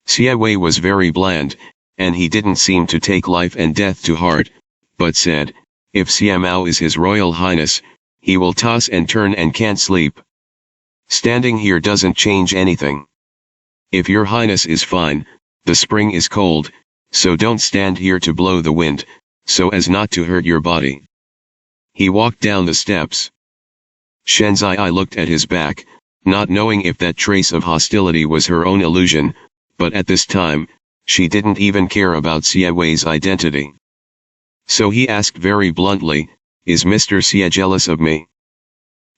Siewei was very bland, and he didn't seem to take life and death to heart, but said, "If Siamao is his Royal Highness, he will toss and turn and can't sleep. Standing here doesn't change anything. If your highness is fine, the spring is cold, so don't stand here to blow the wind, so as not to hurt your body." He walked down the steps. Shenzai looked at his back, not knowing if that trace of hostility was her own illusion, but at this time, she didn't even care about Siewei's identity. So he asked very bluntly, "Is Mr. Xie jealous of me?"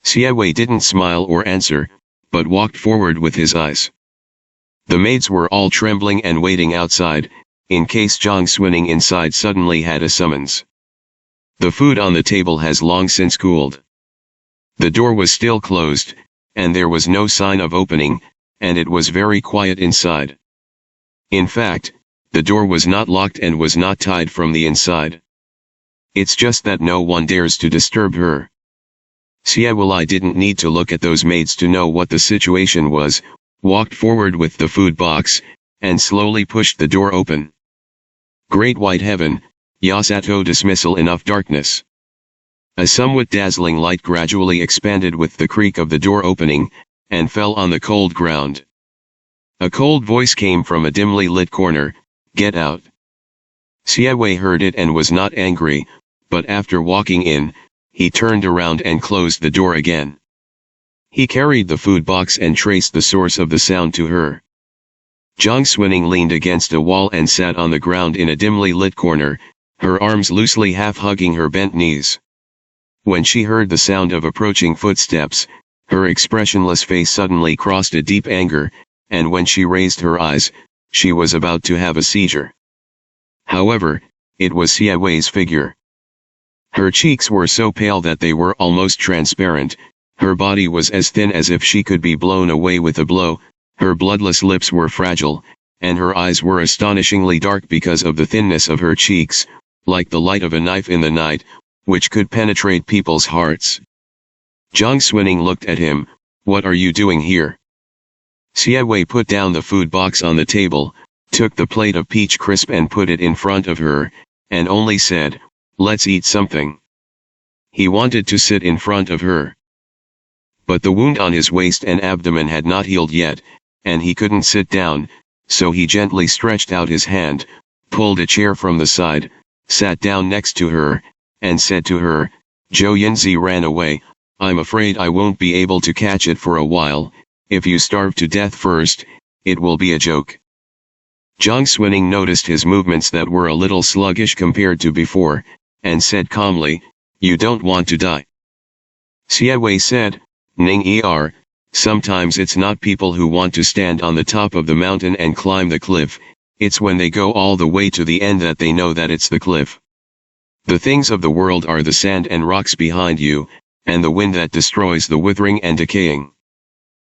Siewei didn't smile or answer, but walked forward with his eyes. The maids were all trembling and waiting outside, in case Zhang Xuaning inside suddenly had a summons. The food on the table has long since cooled. The door was still closed, and there was no sign of opening, and it was very quiet inside. In fact, the door was not locked and was not tied from the inside. It's just that no one dares to disturb her. Siewei didn't need to look at those maids to know what the situation was, walked forward with the food box, and slowly pushed the door open. Great white heaven, Yasato dismissal enough darkness. A somewhat dazzling light gradually expanded with the creak of the door opening, and fell on the cold ground. A cold voice came from a dimly lit corner, "Get out." Siewei heard it and was not angry, but after walking in, he turned around and closed the door again. He carried the food box and traced the source of the sound to her. Jiang Xuning leaned against a wall and sat on the ground in a dimly lit corner, her arms loosely half-hugging her bent knees. When she heard the sound of approaching footsteps, her expressionless face suddenly crossed a deep anger, and when she raised her eyes, she was about to have a seizure. However, it was Xie Wei's figure. Her cheeks were so pale that they were almost transparent, her body was as thin as if she could be blown away with a blow, her bloodless lips were fragile, and her eyes were astonishingly dark because of the thinness of her cheeks, like the light of a knife in the night, which could penetrate people's hearts. Jiang Xuning looked at him. "What are you doing here?" Xie Wei put down the food box on the table, took the plate of peach crisp and put it in front of her, and only said, "Let's eat something." He wanted to sit in front of her. But the wound on his waist and abdomen had not healed yet, and he couldn't sit down, so he gently stretched out his hand, pulled a chair from the side, sat down next to her, and said to her, "Zhou Yinzi ran away, I'm afraid I won't be able to catch it for a while, if you starve to death first, it will be a joke." Jiang Xuning noticed his movements that were a little sluggish compared to before, and said calmly, "You don't want to die." Xie Wei said, "Ning Er, sometimes it's not people who want to stand on the top of the mountain and climb the cliff, it's when they go all the way to the end that they know that it's the cliff. The things of the world are the sand and rocks behind you, and the wind that destroys the withering and decaying.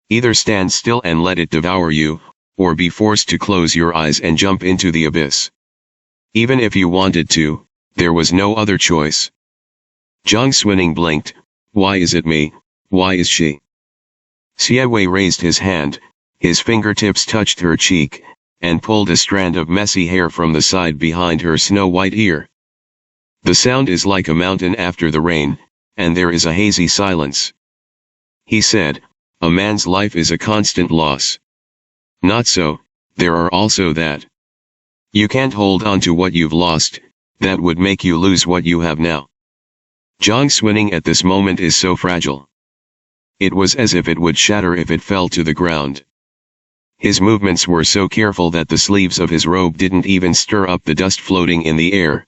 Either stand still and let it devour you, or be forced to close your eyes and jump into the abyss. Even if you wanted to, there was no other choice." Jiang Xuning blinked. "Why is it me? Why is she?" Xie Wei raised his hand, his fingertips touched her cheek, and pulled a strand of messy hair from the side behind her snow-white ear. "The sound is like a mountain after the rain, and there is a hazy silence," he said. "A man's life is a constant loss. Not so, there are also that. You can't hold on to what you've lost, that would make you lose what you have now. Jiang Xuning at this moment is so fragile. It was as if it would shatter if it fell to the ground. His movements were so careful that the sleeves of his robe didn't even stir up the dust floating in the air.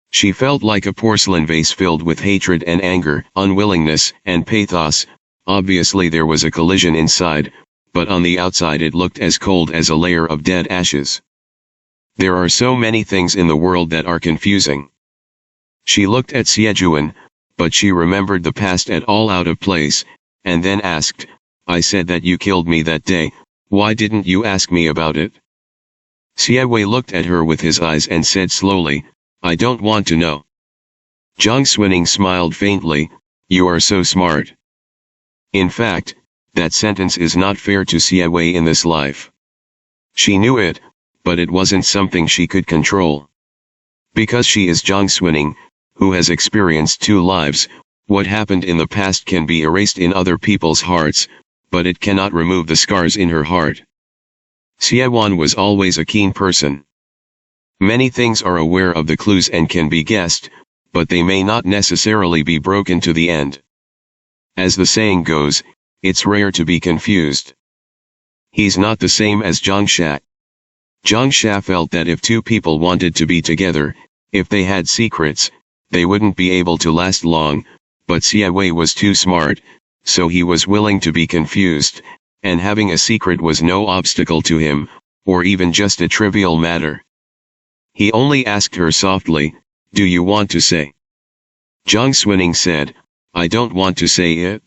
She felt like a porcelain vase filled with hatred and anger, unwillingness, and pathos. Obviously there was a collision inside, but on the outside it looked as cold as a layer of dead ashes. There are so many things in the world that are confusing. She looked at Xiejuan, but she remembered the past at all out of place, and then asked, "I said that you killed me that day, why didn't you ask me about it?" Xie Wei looked at her with his eyes and said slowly, "I don't want to know." Jiang Xuning smiled faintly, "You are so smart." In fact, that sentence is not fair to Xie Wei in this life. She knew it, but it wasn't something she could control. Because she is Jiang Xuning, who has experienced 2 lives, what happened in the past can be erased in other people's hearts, but it cannot remove the scars in her heart. Xie Wan was always a keen person. Many things are aware of the clues and can be guessed, but they may not necessarily be broken to the end. As the saying goes, it's rare to be confused. He's not the same as Zhang Sha. Zhang Sha felt that if 2 people wanted to be together, if they had secrets, they wouldn't be able to last long, but Xie Wei was too smart, so he was willing to be confused, and having a secret was no obstacle to him, or even just a trivial matter. He only asked her softly, "Do you want to say?" Jiang Xuning said, "I don't want to say it."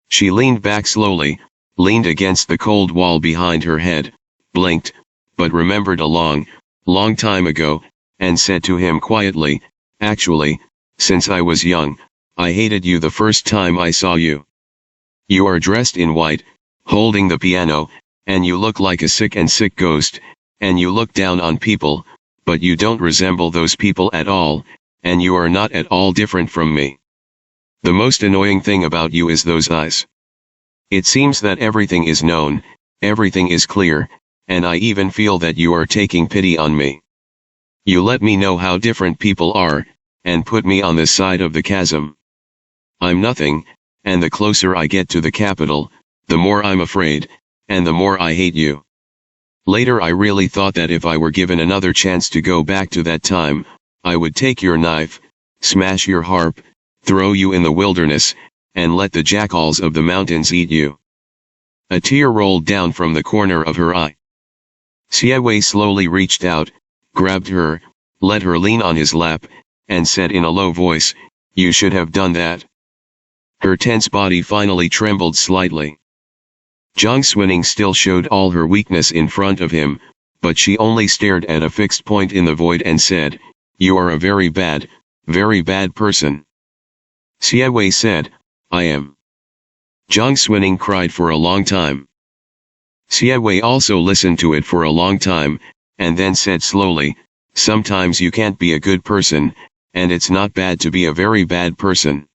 She leaned back slowly, leaned against the cold wall behind her head, blinked, but remembered a long, long time ago, and said to him quietly, "Actually, since I was young, I hated you the first time I saw you. You are dressed in white, holding the piano, and you look like a sick ghost, and you look down on people, but you don't resemble those people at all, and you are not at all different from me. The most annoying thing about you is those eyes. It seems that everything is known, everything is clear, and I even feel that you are taking pity on me. You let me know how different people are, and put me on this side of the chasm. I'm nothing, and the closer I get to the capital, the more I'm afraid, and the more I hate you. Later I really thought that if I were given another chance to go back to that time, I would take your knife, smash your harp, throw you in the wilderness, and let the jackals of the mountains eat you. A tear rolled down from the corner of her eye. Siewei slowly reached out, grabbed her, let her lean on his lap, and said in a low voice, "You should have done that." Her tense body finally trembled slightly. Jiang Xuning still showed all her weakness in front of him, but she only stared at a fixed point in the void and said, "You are a very bad person." Siewei said, "I am." Jiang Xuning cried for a long time. Siewei also listened to it for a long time, and then said slowly, "Sometimes you can't be a good person, and it's not bad to be a very bad person.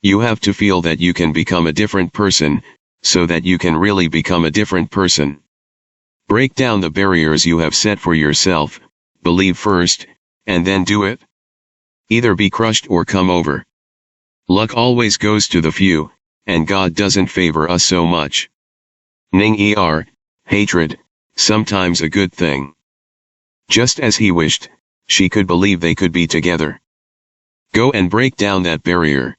You have to feel that you can become a different person, so that you can really become a different person. Break down the barriers you have set for yourself, believe first, and then do it. Either be crushed or come over. Luck always goes to the few, and God doesn't favor us so much. Ning er, hatred, sometimes a good thing." Just as he wished, she could believe they could be together. "Go and break down that barrier."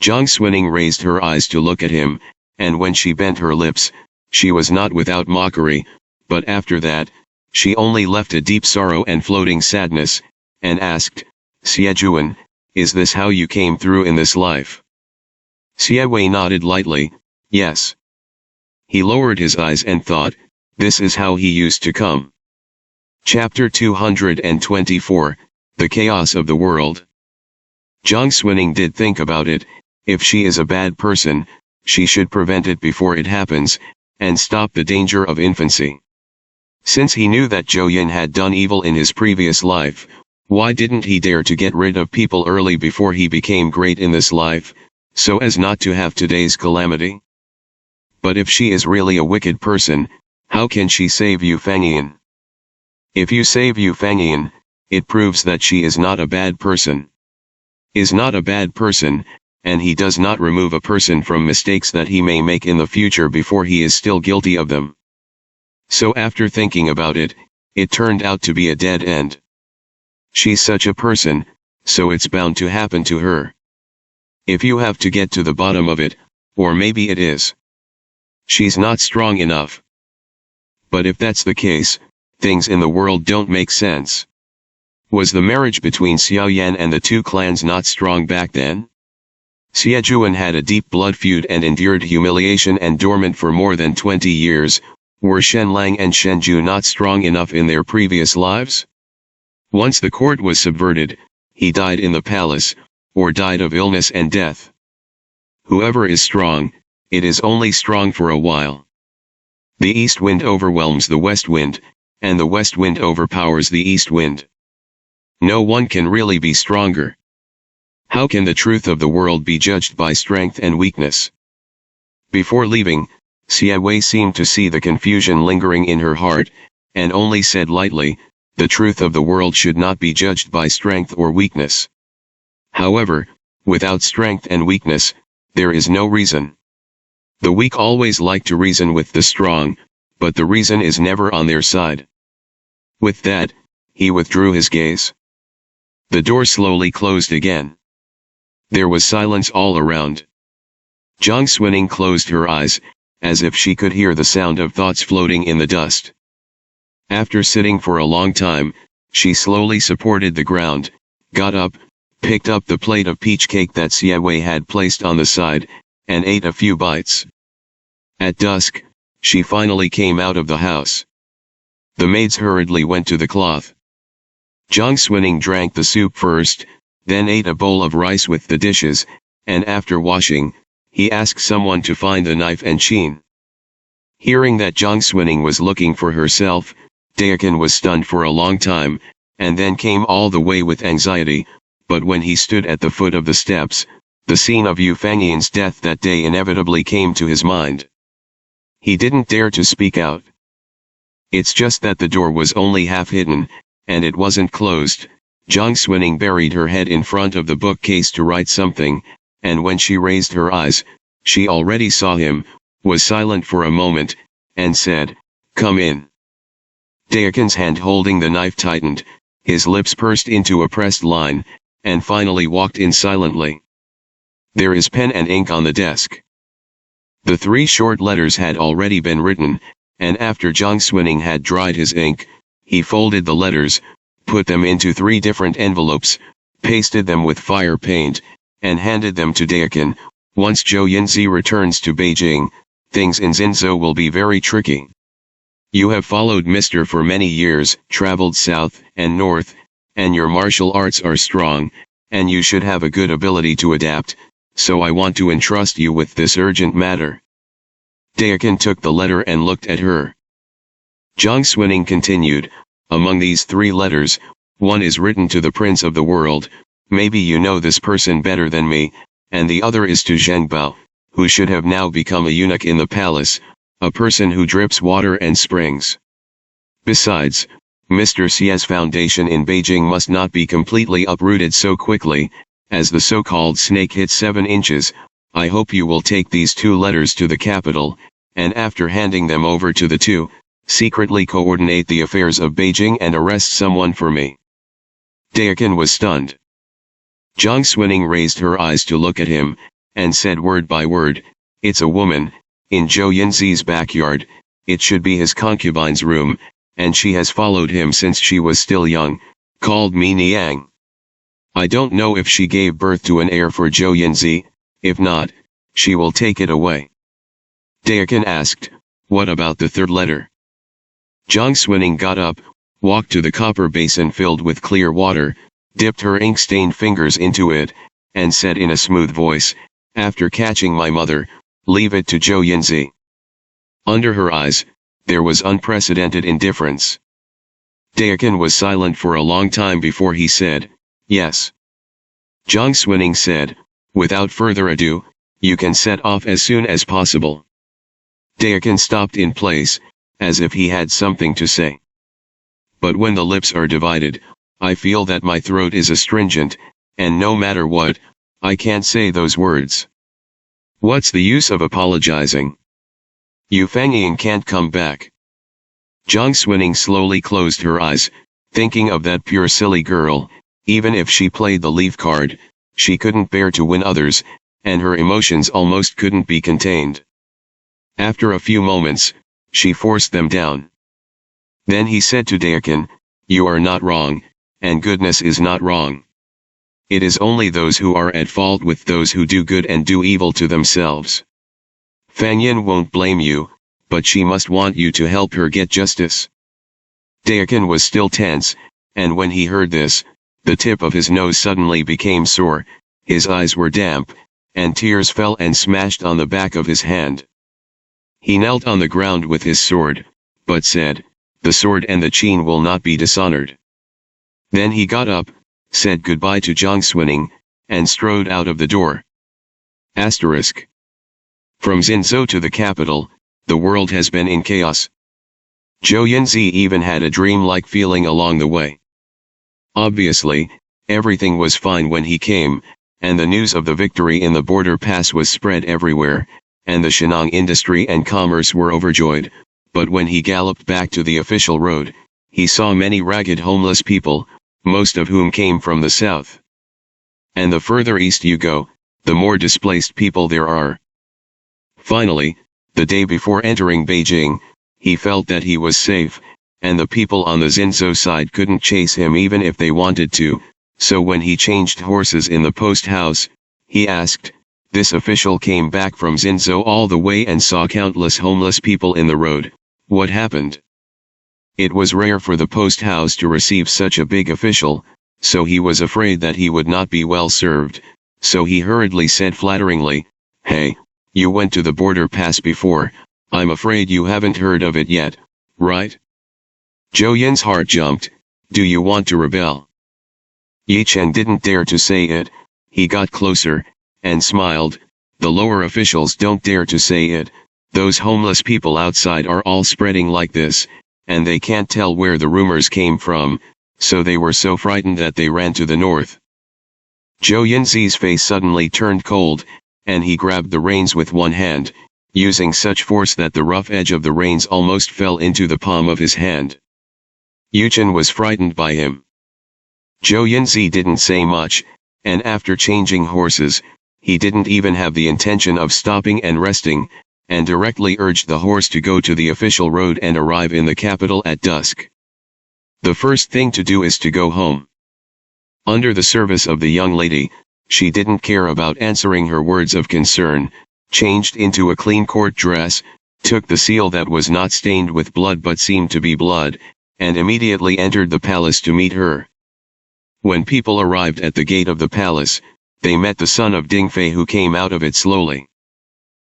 Jiang Xuning raised her eyes to look at him, and when she bent her lips, she was not without mockery, but after that, she only left a deep sorrow and floating sadness, and asked, "Xiejuan, is this how you came through in this life?" Siewei nodded lightly, "Yes." He lowered his eyes and thought, "This is how he used to come." Chapter 224, The Chaos of the World. Jiang Xuning did think about it. If she is a bad person, she should prevent it before it happens, and stop the danger of infancy. Since he knew that Zhou Yin had done evil in his previous life, why didn't he dare to get rid of people early before he became great in this life, so as not to have today's calamity? But if she is really a wicked person, how can she save Yu Fangyan? If you save Yu Fangyan, it proves that she is not a bad person. Is not a bad person, and he does not remove a person from mistakes that he may make in the future before he is still guilty of them. So after thinking about it, it turned out to be a dead end. She's such a person, so it's bound to happen to her. If you have to get to the bottom of it, or maybe it is. She's not strong enough. But if that's the case, things in the world don't make sense. Was the marriage between Xiao Yan and the two clans not strong back then? Xiejuan had a deep blood feud and endured humiliation and dormant for more than 20 years. Were Shenlang and Shenju not strong enough in their previous lives? Once the court was subverted, he died in the palace, or died of illness and death. Whoever is strong, it is only strong for a while. The east wind overwhelms the west wind, and the west wind overpowers the east wind. No one can really be stronger. How can the truth of the world be judged by strength and weakness? Before leaving, Siewei seemed to see the confusion lingering in her heart, and only said lightly, "The truth of the world should not be judged by strength or weakness. However, without strength and weakness, there is no reason. The weak always like to reason with the strong, but the reason is never on their side." With that, he withdrew his gaze. The door slowly closed again. There was silence all around. Jiang Xuning closed her eyes, as if she could hear the sound of thoughts floating in the dust. After sitting for a long time, she slowly supported the ground, got up, picked up the plate of peach cake that Siewei had placed on the side, and ate a few bites. At dusk, she finally came out of the house. The maids hurriedly went to the cloth. Jiang Xuning drank the soup first, then ate a bowl of rice with the dishes, and after washing, he asked someone to find the knife and chain. Hearing that Jiang Xuning was looking for herself, Dayakan was stunned for a long time, and then came all the way with anxiety, but when he stood at the foot of the steps, the scene of Yu Fangyan's death that day inevitably came to his mind. He didn't dare to speak out. It's just that the door was only half hidden, and it wasn't closed, Jiang Xuning buried her head in front of the bookcase to write something, and when she raised her eyes, she already saw him, was silent for a moment, and said, "Come in." Daekin's hand holding the knife tightened, his lips pursed into a pressed line, and finally walked in silently. "There is pen and ink on the desk." The 3 short letters had already been written, and after Jiang Xuning had dried his ink, he folded the letters, put them into 3 different envelopes, pasted them with fire paint, and handed them to Daekin. "Once Zhou Yinzi returns to Beijing, things in Xinzhou will be very tricky. You have followed Mr. for many years, traveled south and north, and your martial arts are strong, and you should have a good ability to adapt, so I want to entrust you with this urgent matter." Daekin took the letter and looked at her. Jiang Xuning continued, "Among these 3 letters, one is written to the Prince of the World, maybe you know this person better than me, and the other is to Zheng Bao, who should have now become a eunuch in the palace, a person who drips water and springs. Besides, Mr. Xie's foundation in Beijing must not be completely uprooted so quickly, as the so-called snake hits 7 inches. I hope you will take these 2 letters to the capital, and after handing them over to the 2, secretly coordinate the affairs of Beijing and arrest someone for me." Daekin was stunned. Jiang Xuning raised her eyes to look at him, and said word by word, "It's a woman, in Zhou Yinzi's backyard, it should be his concubine's room, and she has followed him since she was still young, called me Niang. I don't know if she gave birth to an heir for Zhou Yinzi, if not, she will take it away." Daekin asked, "What about the 3rd letter?" Jiang Xuning got up, walked to the copper basin filled with clear water, dipped her ink-stained fingers into it, and said in a smooth voice, "After catching my mother, leave it to Zhou Yinzi." Under her eyes, there was unprecedented indifference. Daekin was silent for a long time before he said, "Yes." Jiang Xuning said, "Without further ado, you can set off as soon as possible." Daekin stopped in place, as if he had something to say. "But when the lips are divided, I feel that my throat is astringent, and no matter what, I can't say those words. What's the use of apologizing? Yu Fangying can't come back." Jiang Xuning slowly closed her eyes, thinking of that pure silly girl. Even if she played the leaf card, she couldn't bear to win others, and her emotions almost couldn't be contained. After a few moments, she forced them down. Then he said to Daekin, "You are not wrong, and goodness is not wrong. It is only those who are at fault with those who do good and do evil to themselves. Fang Yin won't blame you, but she must want you to help her get justice." Daekin was still tense, and when he heard this, the tip of his nose suddenly became sore, his eyes were damp, and tears fell and smashed on the back of his hand. He knelt on the ground with his sword, but said, "The sword and the chain will not be dishonored." Then he got up, said goodbye to Jiang Xuning, and strode out of the door. Asterisk. From Xinzhou to the capital, the world has been in chaos. Zhou Yinzi even had a dream-like feeling along the way. Obviously, everything was fine when he came, and the news of the victory in the border pass was spread everywhere, and the Shenong industry and commerce were overjoyed, but when he galloped back to the official road, he saw many ragged homeless people, most of whom came from the south. And the further east you go, the more displaced people there are. Finally, the day before entering Beijing, he felt that he was safe, and the people on the Xinzhou side couldn't chase him even if they wanted to, so when he changed horses in the post house, he asked, "This official came back from Xinzhou all the way and saw countless homeless people in the road. What happened?" It was rare for the post house to receive such a big official, so he was afraid that he would not be well served, so he hurriedly said flatteringly, "Hey, you went to the border pass before, I'm afraid you haven't heard of it yet, right?" Zhou Yin's heart jumped. "Do you want to rebel?" Yi Chen didn't dare to say it. He got closer, and smiled. "The lower officials don't dare to say it. Those homeless people outside are all spreading like this, and they can't tell where the rumors came from, so they were so frightened that they ran to the north. Zhou Yunzi's face suddenly turned cold, and he grabbed the reins with one hand, using such force that the rough edge of the reins almost fell into the palm of his hand. Yuchen was frightened by him. Zhou Yunzi didn't say much, and after changing horses, he didn't even have the intention of stopping and resting, and directly urged the horse to go to the official road and arrive in the capital at dusk. The first thing to do is to go home. Under the service of the young lady, she didn't care about answering her words of concern, changed into a clean court dress, took the seal that was not stained with blood but seemed to be blood, and immediately entered the palace to meet her. When people arrived at the gate of the palace, they met the son of Dingfei who came out of it slowly.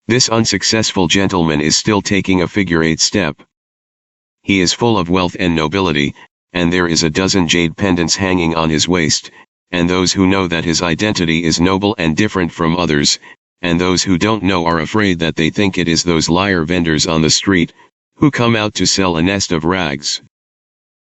This unsuccessful gentleman is still taking a figure-8 step. He is full of wealth and nobility, and there is a dozen jade pendants hanging on his waist, and those who know that his identity is noble and different from others, and those who don't know are afraid that they think it is those liar vendors on the street, who come out to sell a nest of rags.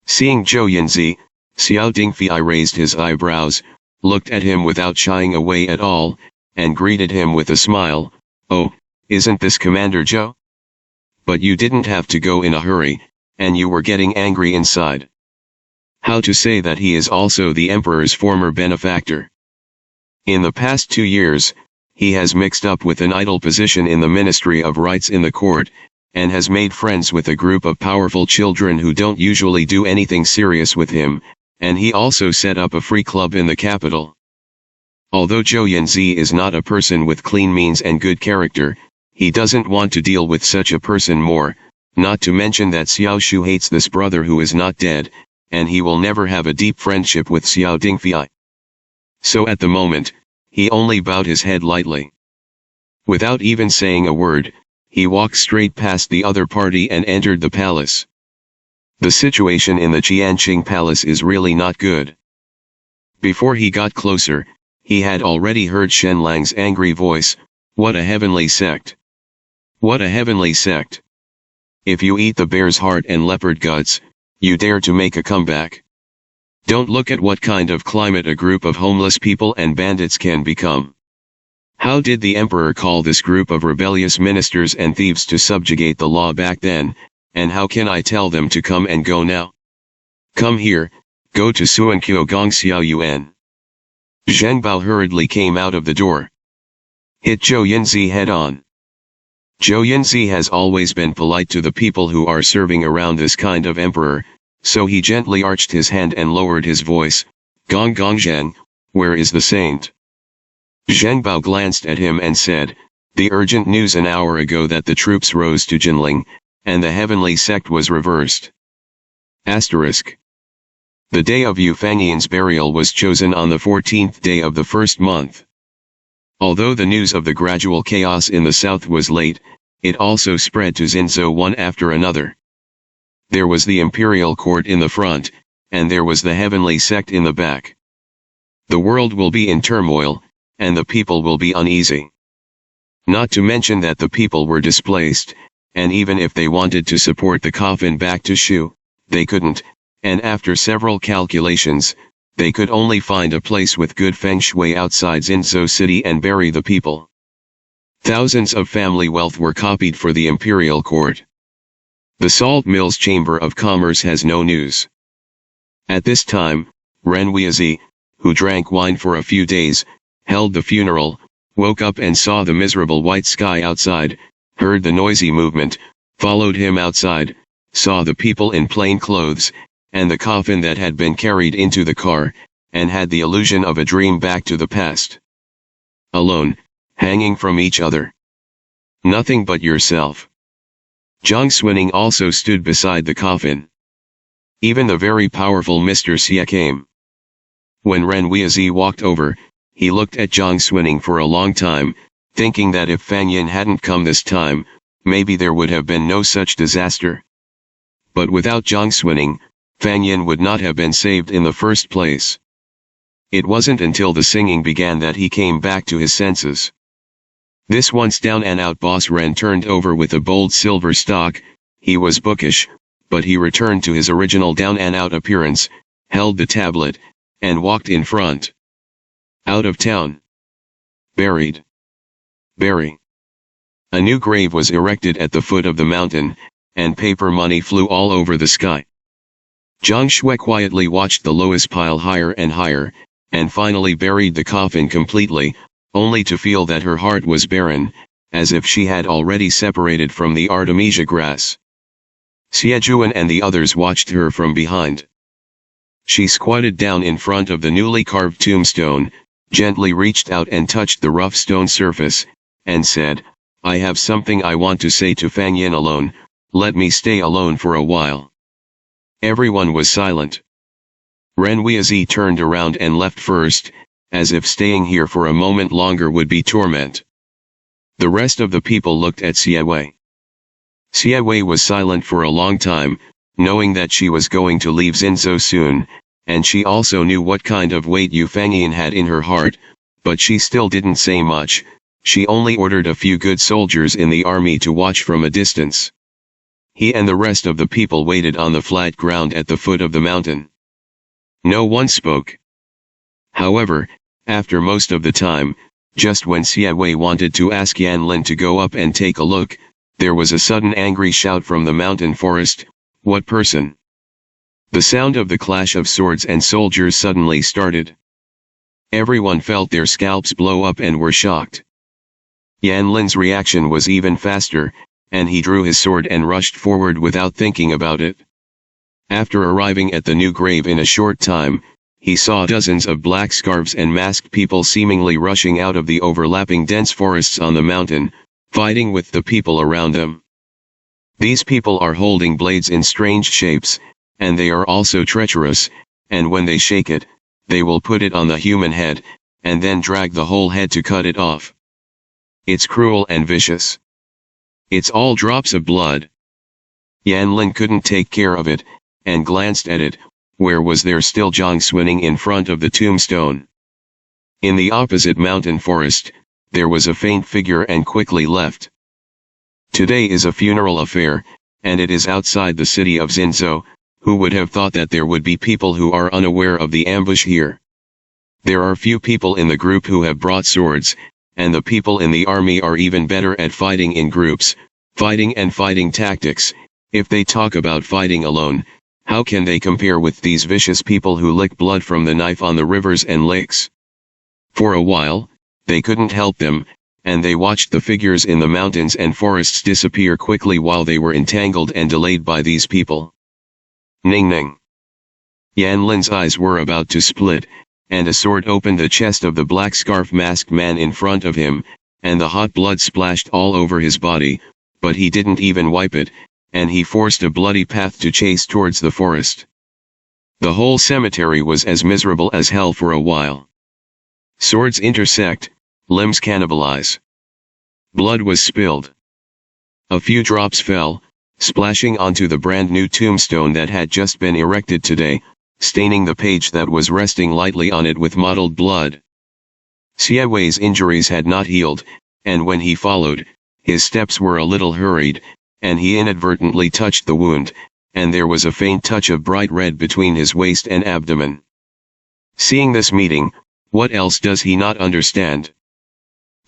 Seeing Zhou Yunzi, Xiao Dingfei raised his eyebrows, looked at him without shying away at all, and greeted him with a smile. "Oh, isn't this Commander Zhou? But you didn't have to go in a hurry, and you were getting angry inside. How to say that he is also the Emperor's former benefactor? In the past 2 years, he has mixed up with an idle position in the Ministry of Rights in the court, and has made friends with a group of powerful children who don't usually do anything serious with him, and he also set up a free club in the capital. Although Zhou Yunzi is not a person with clean means and good character, he doesn't want to deal with such a person more, not to mention that Xiao Shu hates this brother who is not dead, and he will never have a deep friendship with Xiao Dingfei. So at the moment, he only bowed his head lightly. Without even saying a word, he walked straight past the other party and entered the palace. The situation in the Qianqing Palace is really not good. Before he got closer, he had already heard Shen Lang's angry voice. "What a heavenly sect! What a heavenly sect! If you eat the bear's heart and leopard guts, you dare to make a comeback? Don't look at what kind of climate a group of homeless people and bandits can become. How did the emperor call this group of rebellious ministers and thieves to subjugate the law back then, and how can I tell them to come and go now? Come here, go to Suankyo Gong Xiao Yuan." Zheng Bao hurriedly came out of the door. Hit Zhou Yunzi head on. Zhou Yunzi has always been polite to the people who are serving around this kind of emperor, so he gently arched his hand and lowered his voice. "Gong Gong Zheng, where is the saint?" Zheng Bao glanced at him and said, "The urgent news an hour ago that the troops rose to Jinling, and the heavenly sect was reversed. Asterisk. The day of Yu Fangyan's burial was chosen on the 14th day of the first month. Although the news of the gradual chaos in the south was late, it also spread to Xinzhou one after another. There was the imperial court in the front, and there was the heavenly sect in the back. The world will be in turmoil, and the people will be uneasy. Not to mention that the people were displaced, and even if they wanted to support the coffin back to Shu, they couldn't, and after several calculations, they could only find a place with good feng shui outside Xinzhou city and bury the people. Thousands of family wealth were copied for the imperial court. The salt mills chamber of commerce has no news. At this time, Ren Weizi, who drank wine for a few days, held the funeral, woke up and saw the miserable white sky outside, heard the noisy movement, followed him outside, saw the people in plain clothes, and the coffin that had been carried into the car, and had the illusion of a dream back to the past. Alone, hanging from each other. Nothing but yourself. Zhang Xuning also stood beside the coffin. Even the very powerful Mr. Xie came. When Ren Weizi walked over, he looked at Zhang Xuning for a long time, thinking that if Fang Yin hadn't come this time, maybe there would have been no such disaster. But without Zhang Xuning, Fang Yin would not have been saved in the first place. It wasn't until the singing began that he came back to his senses. This once down and out boss Ren turned over with a bold silver stalk. He was bookish, but he returned to his original down and out appearance, held the tablet, and walked in front. Out of town. Buried. Bury. A new grave was erected at the foot of the mountain, and paper money flew all over the sky. Jiang Shui quietly watched the Lois pile higher and higher, and finally buried the coffin completely, only to feel that her heart was barren, as if she had already separated from the artemisia grass. Xie Juan and the others watched her from behind. She squatted down in front of the newly carved tombstone, gently reached out and touched the rough stone surface, and said, "I have something I want to say to Fang Yin alone, let me stay alone for a while." Everyone was silent. Ren Weizi turned around and left first, as if staying here for a moment longer would be torment. The rest of the people looked at Xie Wei. Xie Wei was silent for a long time, knowing that she was going to leave Xinzhou soon, and she also knew what kind of weight Yu Fangyin had in her heart, but she still didn't say much. She only ordered a few good soldiers in the army to watch from a distance. He and the rest of the people waited on the flat ground at the foot of the mountain. No one spoke. However, after most of the time, just when Xie Wei wanted to ask Yan Lin to go up and take a look, there was a sudden angry shout from the mountain forest. "What person?" The sound of the clash of swords and soldiers suddenly started. Everyone felt their scalps blow up and were shocked. Yan Lin's reaction was even faster, and he drew his sword and rushed forward without thinking about it. After arriving at the new grave in a short time, he saw dozens of black scarves and masked people seemingly rushing out of the overlapping dense forests on the mountain, fighting with the people around them. These people are holding blades in strange shapes, and they are also treacherous, and when they shake it, they will put it on the human head, and then drag the whole head to cut it off. It's cruel and vicious. It's all drops of blood. Yan Lin couldn't take care of it, and glanced at it. Where was there still Zhang swinging in front of the tombstone? In the opposite mountain forest, there was a faint figure and quickly left. Today is a funeral affair, and it is outside the city of Xinzhou. Who would have thought that there would be people who are unaware of the ambush here? There are few people in the group who have brought swords, and the people in the army are even better at fighting in groups, fighting and fighting tactics. If they talk about fighting alone, how can they compare with these vicious people who lick blood from the knife on the rivers and lakes? For a while, they couldn't help them, and they watched the figures in the mountains and forests disappear quickly while they were entangled and delayed by these people. Ning ning. Yan Lin's eyes were about to split, and a sword opened the chest of the black scarf masked man in front of him, and the hot blood splashed all over his body, but he didn't even wipe it, and he forced a bloody path to chase towards the forest. The whole cemetery was as miserable as hell for a while. Swords intersect, limbs cannibalize. Blood was spilled. A few drops fell, splashing onto the brand new tombstone that had just been erected today, staining the page that was resting lightly on it with mottled blood. Xie Wei's injuries had not healed, and when he followed, his steps were a little hurried, and he inadvertently touched the wound, and there was a faint touch of bright red between his waist and abdomen. Seeing this meeting, what else does he not understand?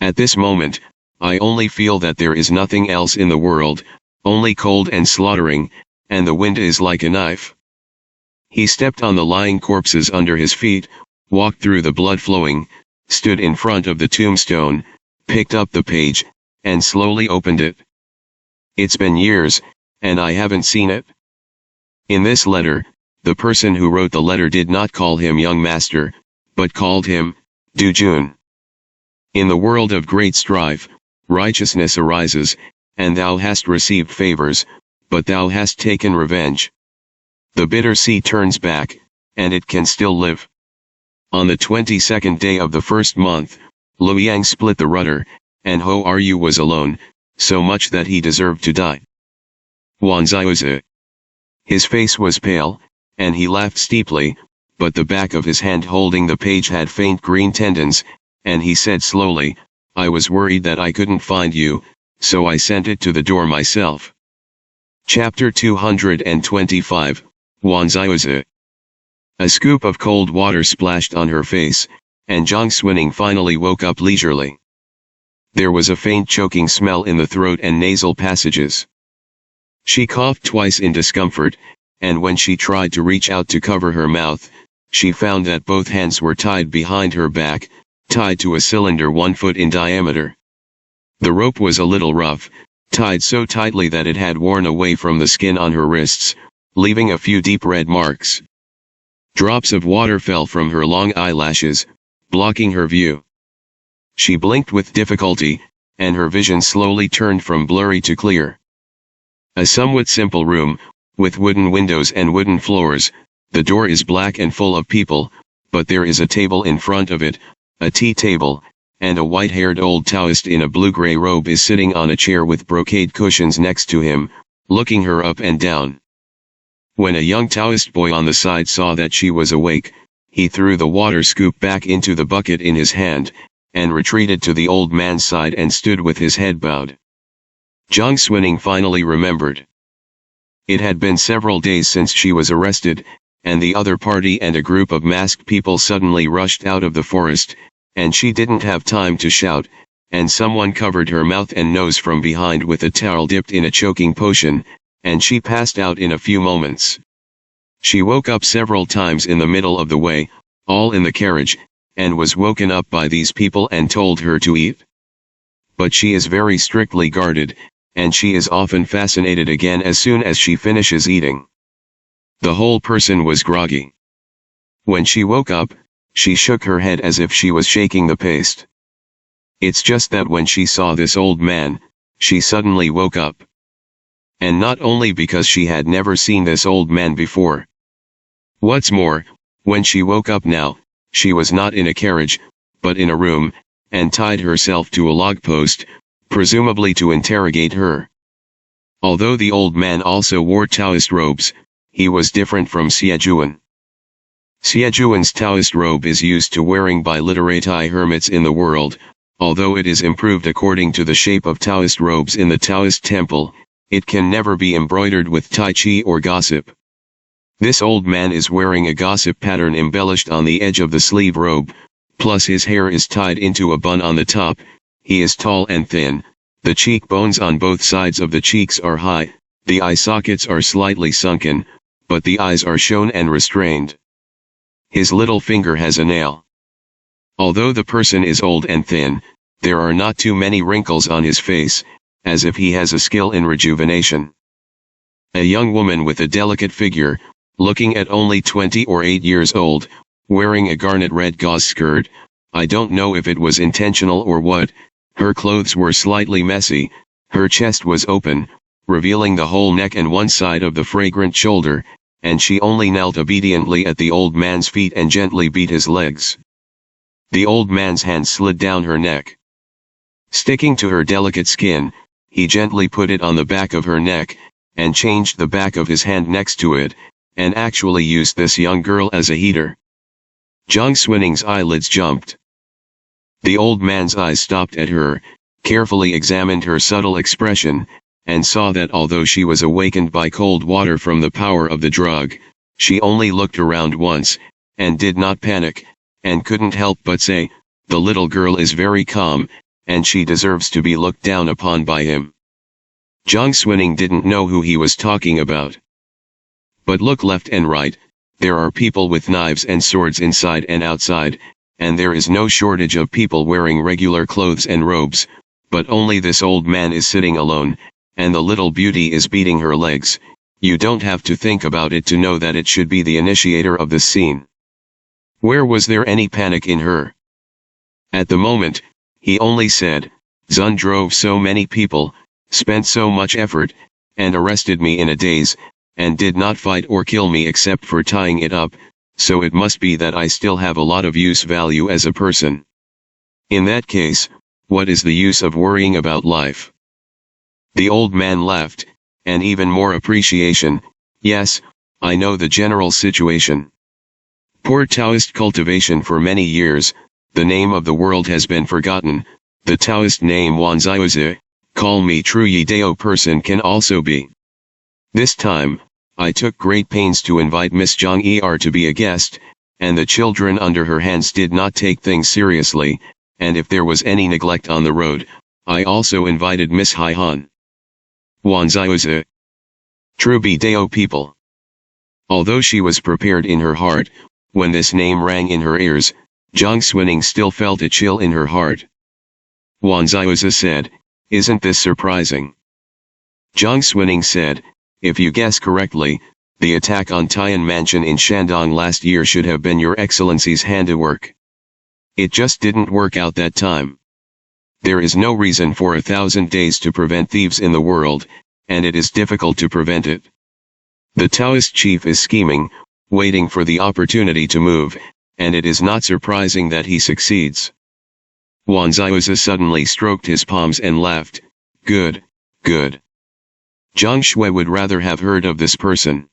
At this moment, I only feel that there is nothing else in the world, only cold and slaughtering, and the wind is like a knife. He stepped on the lying corpses under his feet, walked through the blood flowing, stood in front of the tombstone, picked up the page, and slowly opened it. It's been years, and I haven't seen it. In this letter, the person who wrote the letter did not call him young master, but called him Du Jun. In the world of great strife, righteousness arises, and thou hast received favors, but thou hast taken revenge. The bitter sea turns back, and it can still live. On the 22nd day of the first month, Luoyang split the rudder, and Ho Ryu was alone, so much that he deserved to die. Wanzaiuzi. His face was pale, and he laughed steeply, but the back of his hand holding the page had faint green tendons, and he said slowly, I was worried that I couldn't find you, so I sent it to the door myself. Chapter 225, Wanzaiuzi. A scoop of cold water splashed on her face, and Jiang Xuning finally woke up leisurely. There was a faint choking smell in the throat and nasal passages. She coughed twice in discomfort, and when she tried to reach out to cover her mouth, she found that both hands were tied behind her back, tied to a cylinder 1 foot in diameter. The rope was a little rough, tied so tightly that it had worn away from the skin on her wrists, leaving a few deep red marks. Drops of water fell from her long eyelashes, blocking her view. She blinked with difficulty, and her vision slowly turned from blurry to clear. A somewhat simple room, with wooden windows and wooden floors. The door is black and full of people, but there is a table in front of it, a tea table, and a white-haired old Taoist in a blue-gray robe is sitting on a chair with brocade cushions next to him, looking her up and down. When a young Taoist boy on the side saw that she was awake, he threw the water scoop back into the bucket in his hand, and retreated to the old man's side and stood with his head bowed. Jiang Xuning finally remembered. It had been several days since she was arrested, and the other party and a group of masked people suddenly rushed out of the forest, and she didn't have time to shout, and someone covered her mouth and nose from behind with a towel dipped in a choking potion, and she passed out in a few moments. She woke up several times in the middle of the way, all in the carriage, and was woken up by these people and told her to eat. But she is very strictly guarded, and she is often fascinated again as soon as she finishes eating. The whole person was groggy. When she woke up, she shook her head as if she was shaking the paste. It's just that when she saw this old man, she suddenly woke up. And not only because she had never seen this old man before. What's more, when she woke up now, she was not in a carriage, but in a room, and tied herself to a log post, presumably to interrogate her. Although the old man also wore Taoist robes, he was different from Xiejuan. Xiejuan's Taoist robe is used to wearing by literati hermits in the world, although it is improved according to the shape of Taoist robes in the Taoist temple, it can never be embroidered with Tai Chi or gossip. This old man is wearing a gossip pattern embellished on the edge of the sleeve robe, plus his hair is tied into a bun on the top. He is tall and thin, the cheekbones on both sides of the cheeks are high, the eye sockets are slightly sunken, but the eyes are shown and restrained. His little finger has a nail. Although the person is old and thin, there are not too many wrinkles on his face, as if he has a skill in rejuvenation. A young woman with a delicate figure, looking at only 20 or 8 years old, wearing a garnet red gauze skirt, I don't know if it was intentional or what, her clothes were slightly messy, her chest was open, revealing the whole neck and one side of the fragrant shoulder, and she only knelt obediently at the old man's feet and gently beat his legs. The old man's hand slid down her neck. Sticking to her delicate skin, he gently put it on the back of her neck, and changed the back of his hand next to it, and actually used this young girl as a heater. Jiang Xuning's eyelids jumped. The old man's eyes stopped at her, carefully examined her subtle expression, and saw that although she was awakened by cold water from the power of the drug, she only looked around once, and did not panic, and couldn't help but say, "The little girl is very calm, and she deserves to be looked down upon by him." Jiang Xuning didn't know who he was talking about. But look left and right, there are people with knives and swords inside and outside, and there is no shortage of people wearing regular clothes and robes, but only this old man is sitting alone, and the little beauty is beating her legs. You don't have to think about it to know that it should be the initiator of this scene. Where was there any panic in her? At the moment, he only said, "Zun drove so many people, spent so much effort, and arrested me in a daze, and did not fight or kill me except for tying it up, so it must be that I still have a lot of use value as a person. In that case, what is the use of worrying about life?" The old man laughed, and even more appreciation. "Yes, I know the general situation. Poor Taoist cultivation for many years, the name of the world has been forgotten, the Taoist name Wanzaiuzi, call me true Yidao person can also be. This time, I took great pains to invite Miss Zhang Er to be a guest, and the children under her hands did not take things seriously, and if there was any neglect on the road, I also invited Miss Hai Han. Wanzaiuzi. True Bidao people. Although she was prepared in her heart, when this name rang in her ears, Zhang Xuning still felt a chill in her heart. Wanzaiuzi said, "Isn't this surprising?" Zhang Xuning said, "If you guess correctly, the attack on Tian Mansion in Shandong last year should have been your excellency's handiwork. It just didn't work out that time. There is no reason for 1,000 days to prevent thieves in the world, and it is difficult to prevent it. The Taoist chief is scheming, waiting for the opportunity to move, and it is not surprising that he succeeds." Wanzaiuzi suddenly stroked his palms and laughed. "Good, good. Zhang Shui would rather have heard of this person.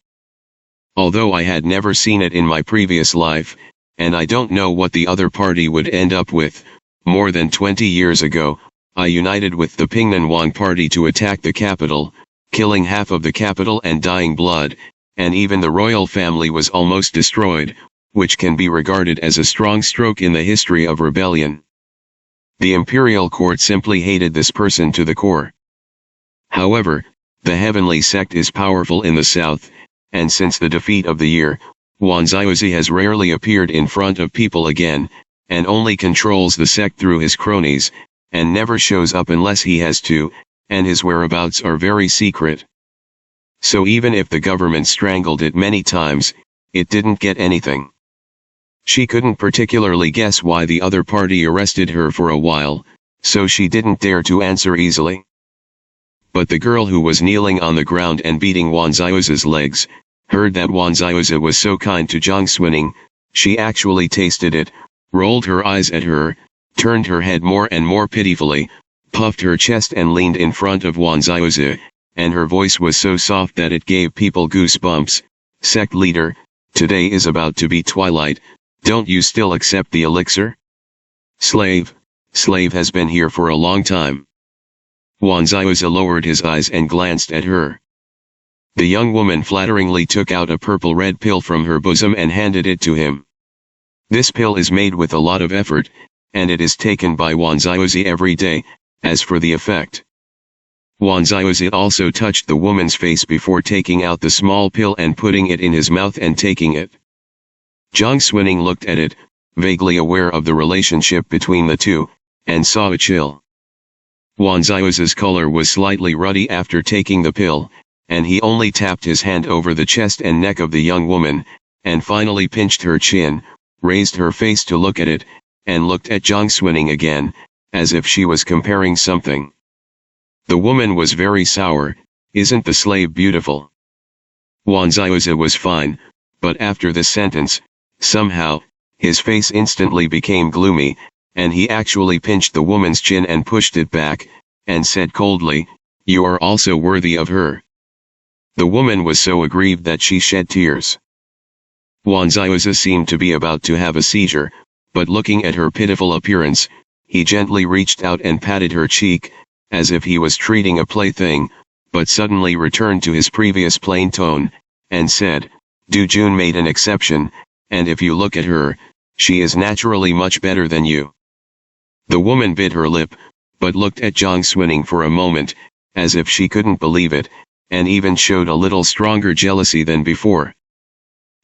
Although I had never seen it in my previous life, and I don't know what the other party would end up with, more than 20 years ago, I united with the Pingnan Wang party to attack the capital, killing half of the capital and dying blood, and even the royal family was almost destroyed, which can be regarded as a strong stroke in the history of rebellion. The imperial court simply hated this person to the core. However, the heavenly sect is powerful in the south, and since the defeat of the year, Wanzaiuzi has rarely appeared in front of people again, and only controls the sect through his cronies, and never shows up unless he has to, and his whereabouts are very secret. So even if the government strangled it many times, it didn't get anything. She couldn't particularly guess why the other party arrested her for a while, so she didn't dare to answer easily. But the girl who was kneeling on the ground and beating Wanzaiuzi's legs, heard that Wanzaiuzi was so kind to Zhang Xuning, she actually tasted it, rolled her eyes at her, turned her head more and more pitifully, puffed her chest and leaned in front of Wanzaiuzi, and her voice was so soft that it gave people goosebumps. "Sect leader, today is about to be twilight, don't you still accept the elixir?" Slave has been here for a long time." Wanzaiuzi lowered his eyes and glanced at her. The young woman flatteringly took out a purple-red pill from her bosom and handed it to him. This pill is made with a lot of effort, and it is taken by Wanzaiuzi every day. As for the effect, Wanzaiuzi also touched the woman's face before taking out the small pill and putting it in his mouth and taking it. Zhang Xuning looked at it, vaguely aware of the relationship between the two, and saw a chill. Wanzaiuzi's color was slightly ruddy after taking the pill, and he only tapped his hand over the chest and neck of the young woman, and finally pinched her chin, raised her face to look at it, and looked at Zhang Xuning again, as if she was comparing something. The woman was very sour. "Isn't the slave beautiful?" Wanzaiuzi was fine, but after this sentence, somehow, his face instantly became gloomy, and he actually pinched the woman's chin and pushed it back, and said coldly, "You are also worthy of her." The woman was so aggrieved that she shed tears. Wanzaiuzi seemed to be about to have a seizure, but looking at her pitiful appearance, he gently reached out and patted her cheek, as if he was treating a plaything, but suddenly returned to his previous plain tone, and said, "Du Jun made an exception, and if you look at her, she is naturally much better than you." The woman bit her lip, but looked at Zhang Xuning for a moment, as if she couldn't believe it, and even showed a little stronger jealousy than before.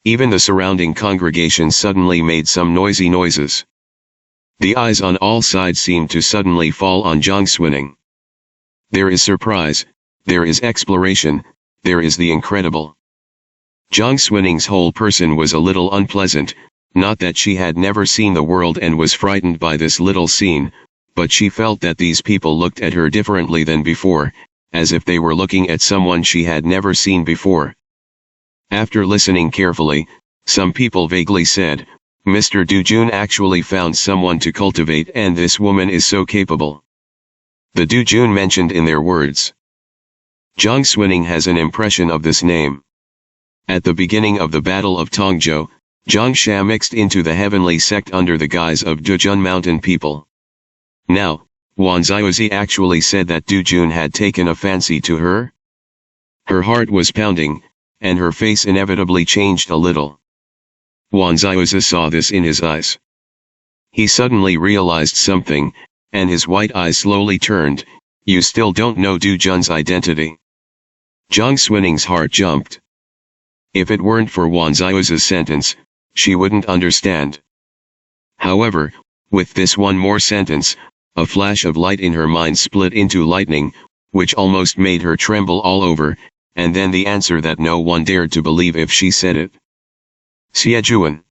Even the surrounding congregation suddenly made some noisy noises. The eyes on all sides seemed to suddenly fall on Zhang Xuning. There is surprise, there is exploration, there is the incredible. Zhang Xuning's whole person was a little unpleasant, not that she had never seen the world and was frightened by this little scene, but she felt that these people looked at her differently than before, as if they were looking at someone she had never seen before. After listening carefully, some people vaguely said, "Mr. Du Jun actually found someone to cultivate, and this woman is so capable." The Du Jun mentioned in their words. Zhang Xuning has an impression of this name. At the beginning of the Battle of Tongzhou, Zhang Sha mixed into the heavenly sect under the guise of Dujun mountain people. Now, Wanzaiuzi actually said that Du Jun had taken a fancy to her? Her heart was pounding, and her face inevitably changed a little. Wanzioza saw this in his eyes. He suddenly realized something, and his white eyes slowly turned. You still don't know Du Jun's identity? Jiang Xuaning's heart jumped. If it weren't for Wanzioza's sentence, she wouldn't understand. However, with this one more sentence, a flash of light in her mind split into lightning, which almost made her tremble all over, and then the answer that no one dared to believe if she said it. Xiejuan.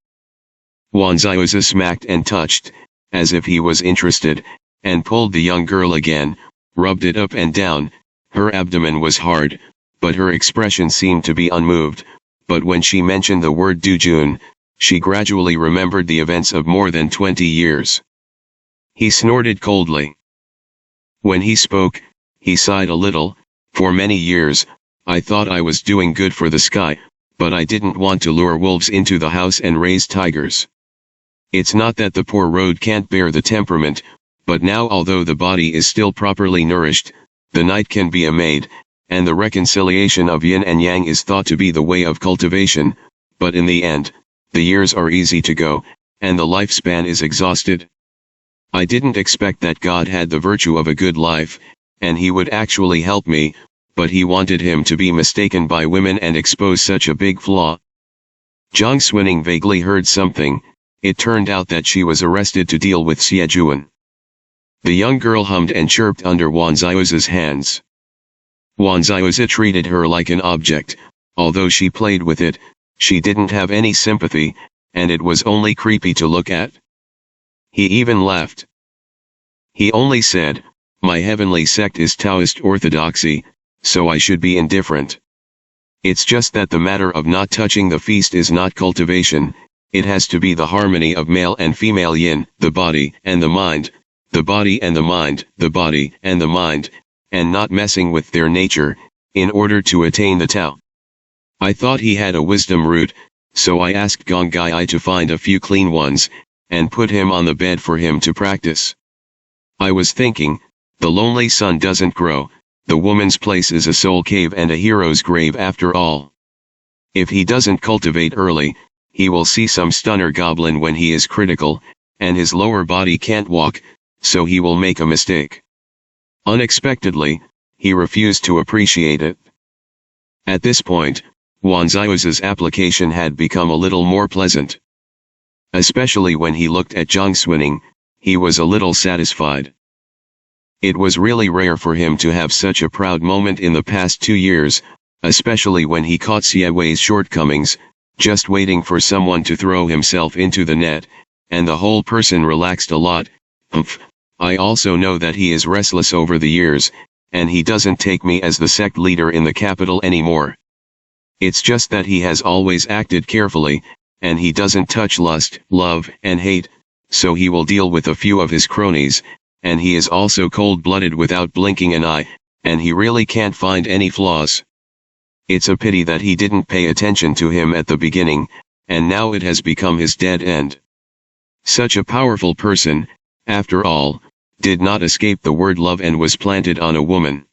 Wanzioza smacked and touched, as if he was interested, and pulled the young girl again, rubbed it up and down. Her abdomen was hard, but her expression seemed to be unmoved. But when she mentioned the word Du Jun, she gradually remembered the events of more than 20 years. He snorted coldly. When he spoke, he sighed a little. For many years, I thought I was doing good for the sky, but I didn't want to lure wolves into the house and raise tigers. It's not that the poor road can't bear the temperament, but now although the body is still properly nourished, the night can be a maid, and the reconciliation of yin and yang is thought to be the way of cultivation, but in the end, the years are easy to go, and the lifespan is exhausted. I didn't expect that God had the virtue of a good life, and he would actually help me, but he wanted him to be mistaken by women and expose such a big flaw. Jiang Xuaning vaguely heard something. It turned out that she was arrested to deal with Xiejuan. The young girl hummed and chirped under Wanzioza's hands. Wanzioza treated her like an object. Although she played with it, she didn't have any sympathy, and it was only creepy to look at. He even laughed. He only said, "My heavenly sect is Taoist orthodoxy, so I should be indifferent. It's just that the matter of not touching the feast is not cultivation, it has to be the harmony of male and female yin, the body and the mind, the body and the mind, the body and the mind, and not messing with their nature, in order to attain the Tao." I thought he had a wisdom root, so I asked Gong Gai to find a few clean ones, and put him on the bed for him to practice. I was thinking, the lonely sun doesn't grow, the woman's place is a soul cave and a hero's grave after all. If he doesn't cultivate early, he will see some stunner goblin when he is critical, and his lower body can't walk, so he will make a mistake. Unexpectedly, he refused to appreciate it. At this point, Wanzioza's application had become a little more pleasant. Especially when he looked at Jiang Xuaning, he was a little satisfied. It was really rare for him to have such a proud moment in the past 2 years, especially when he caught Xie Wei's shortcomings, just waiting for someone to throw himself into the net, and the whole person relaxed a lot. Humph. I also know that he is restless over the years, and he doesn't take me as the sect leader in the capital anymore. It's just that he has always acted carefully, and he doesn't touch lust, love, and hate, so he will deal with a few of his cronies, and he is also cold-blooded without blinking an eye, and he really can't find any flaws. It's a pity that he didn't pay attention to him at the beginning, and now it has become his dead end. Such a powerful person, after all, did not escape the word love and was planted on a woman.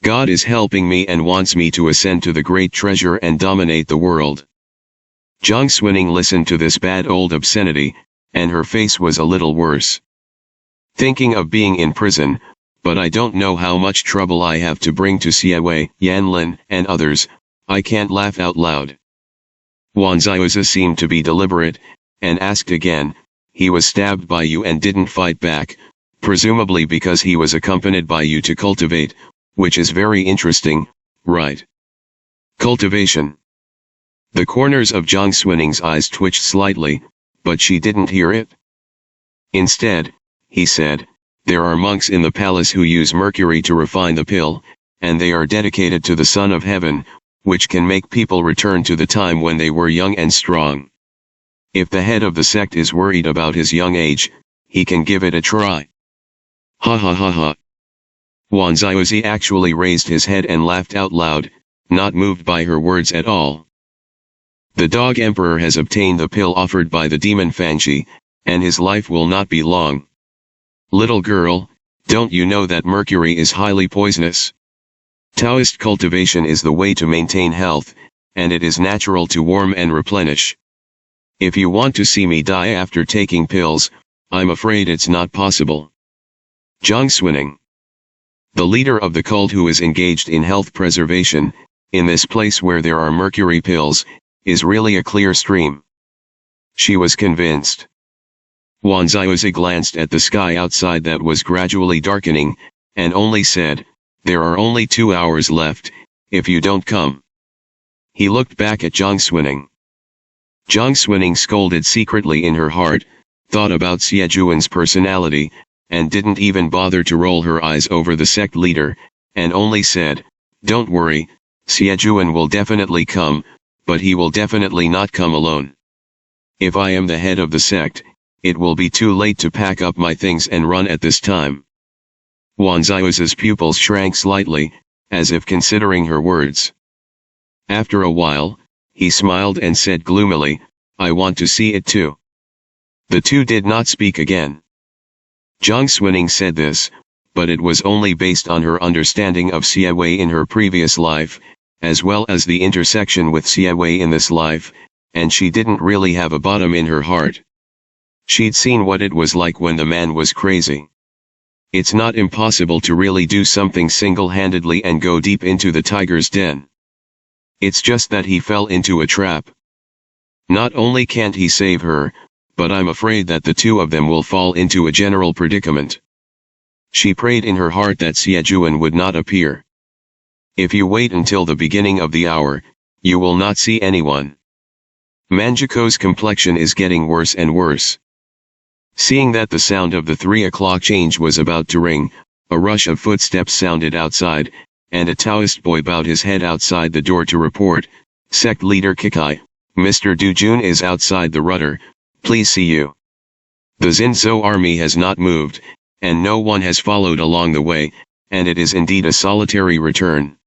God is helping me and wants me to ascend to the great treasure and dominate the world. Jiang Xuaning listened to this bad old obscenity, and her face was a little worse. Thinking of being in prison, but I don't know how much trouble I have to bring to Xie Wei, Yanlin, and others, I can't laugh out loud. Wanzioza seemed to be deliberate, and asked again, "He was stabbed by you and didn't fight back, presumably because he was accompanied by you to cultivate, which is very interesting, right?" Cultivation. The corners of Jiang Xuaning's eyes twitched slightly, but she didn't hear it. Instead, he said, "There are monks in the palace who use mercury to refine the pill, and they are dedicated to the Son of Heaven, which can make people return to the time when they were young and strong. If the head of the sect is worried about his young age, he can give it a try." Ha ha ha ha. Wanziozi actually raised his head and laughed out loud, not moved by her words at all. "The dog emperor has obtained the pill offered by the demon Fanji, and his life will not be long. Little girl, don't you know that mercury is highly poisonous? Taoist cultivation is the way to maintain health, and it is natural to warm and replenish. If you want to see me die after taking pills, I'm afraid it's not possible. Jiang Swining, the leader of the cult who is engaged in health preservation, in this place where there are mercury pills, is really a clear stream. She was convinced. Wan Ziozi glanced at the sky outside that was gradually darkening, and only said, "There are only 2 hours left, if you don't come." He looked back at Jiang Swining. Jiang Swining scolded secretly in her heart, thought about Xie personality, and didn't even bother to roll her eyes over the sect leader, and only said, "Don't worry, Xie will definitely come, but he will definitely not come alone. If I am the head of the sect, it will be too late to pack up my things and run at this time." Wan Ziozi's pupils shrank slightly, as if considering her words. After a while, he smiled and said gloomily, "I want to see it too." The two did not speak again. Jiang Swining said this, but it was only based on her understanding of Xie Wei in her previous life, as well as the intersection with Xie Wei in this life, and she didn't really have a bottom in her heart. She'd seen what it was like when the man was crazy. It's not impossible to really do something single-handedly and go deep into the tiger's den. It's just that he fell into a trap. Not only can't he save her, but I'm afraid that the two of them will fall into a general predicament. She prayed in her heart that Xie would not appear. If you wait until the beginning of the hour, you will not see anyone. Manjiko's complexion is getting worse and worse. Seeing that the sound of the 3 o'clock change was about to ring, a rush of footsteps sounded outside, and a Taoist boy bowed his head outside the door to report, "Sect leader Kikai, Mr. Du Jun is outside the rudder, please see you." The Xinzhou army has not moved, and no one has followed along the way, and it is indeed a solitary return.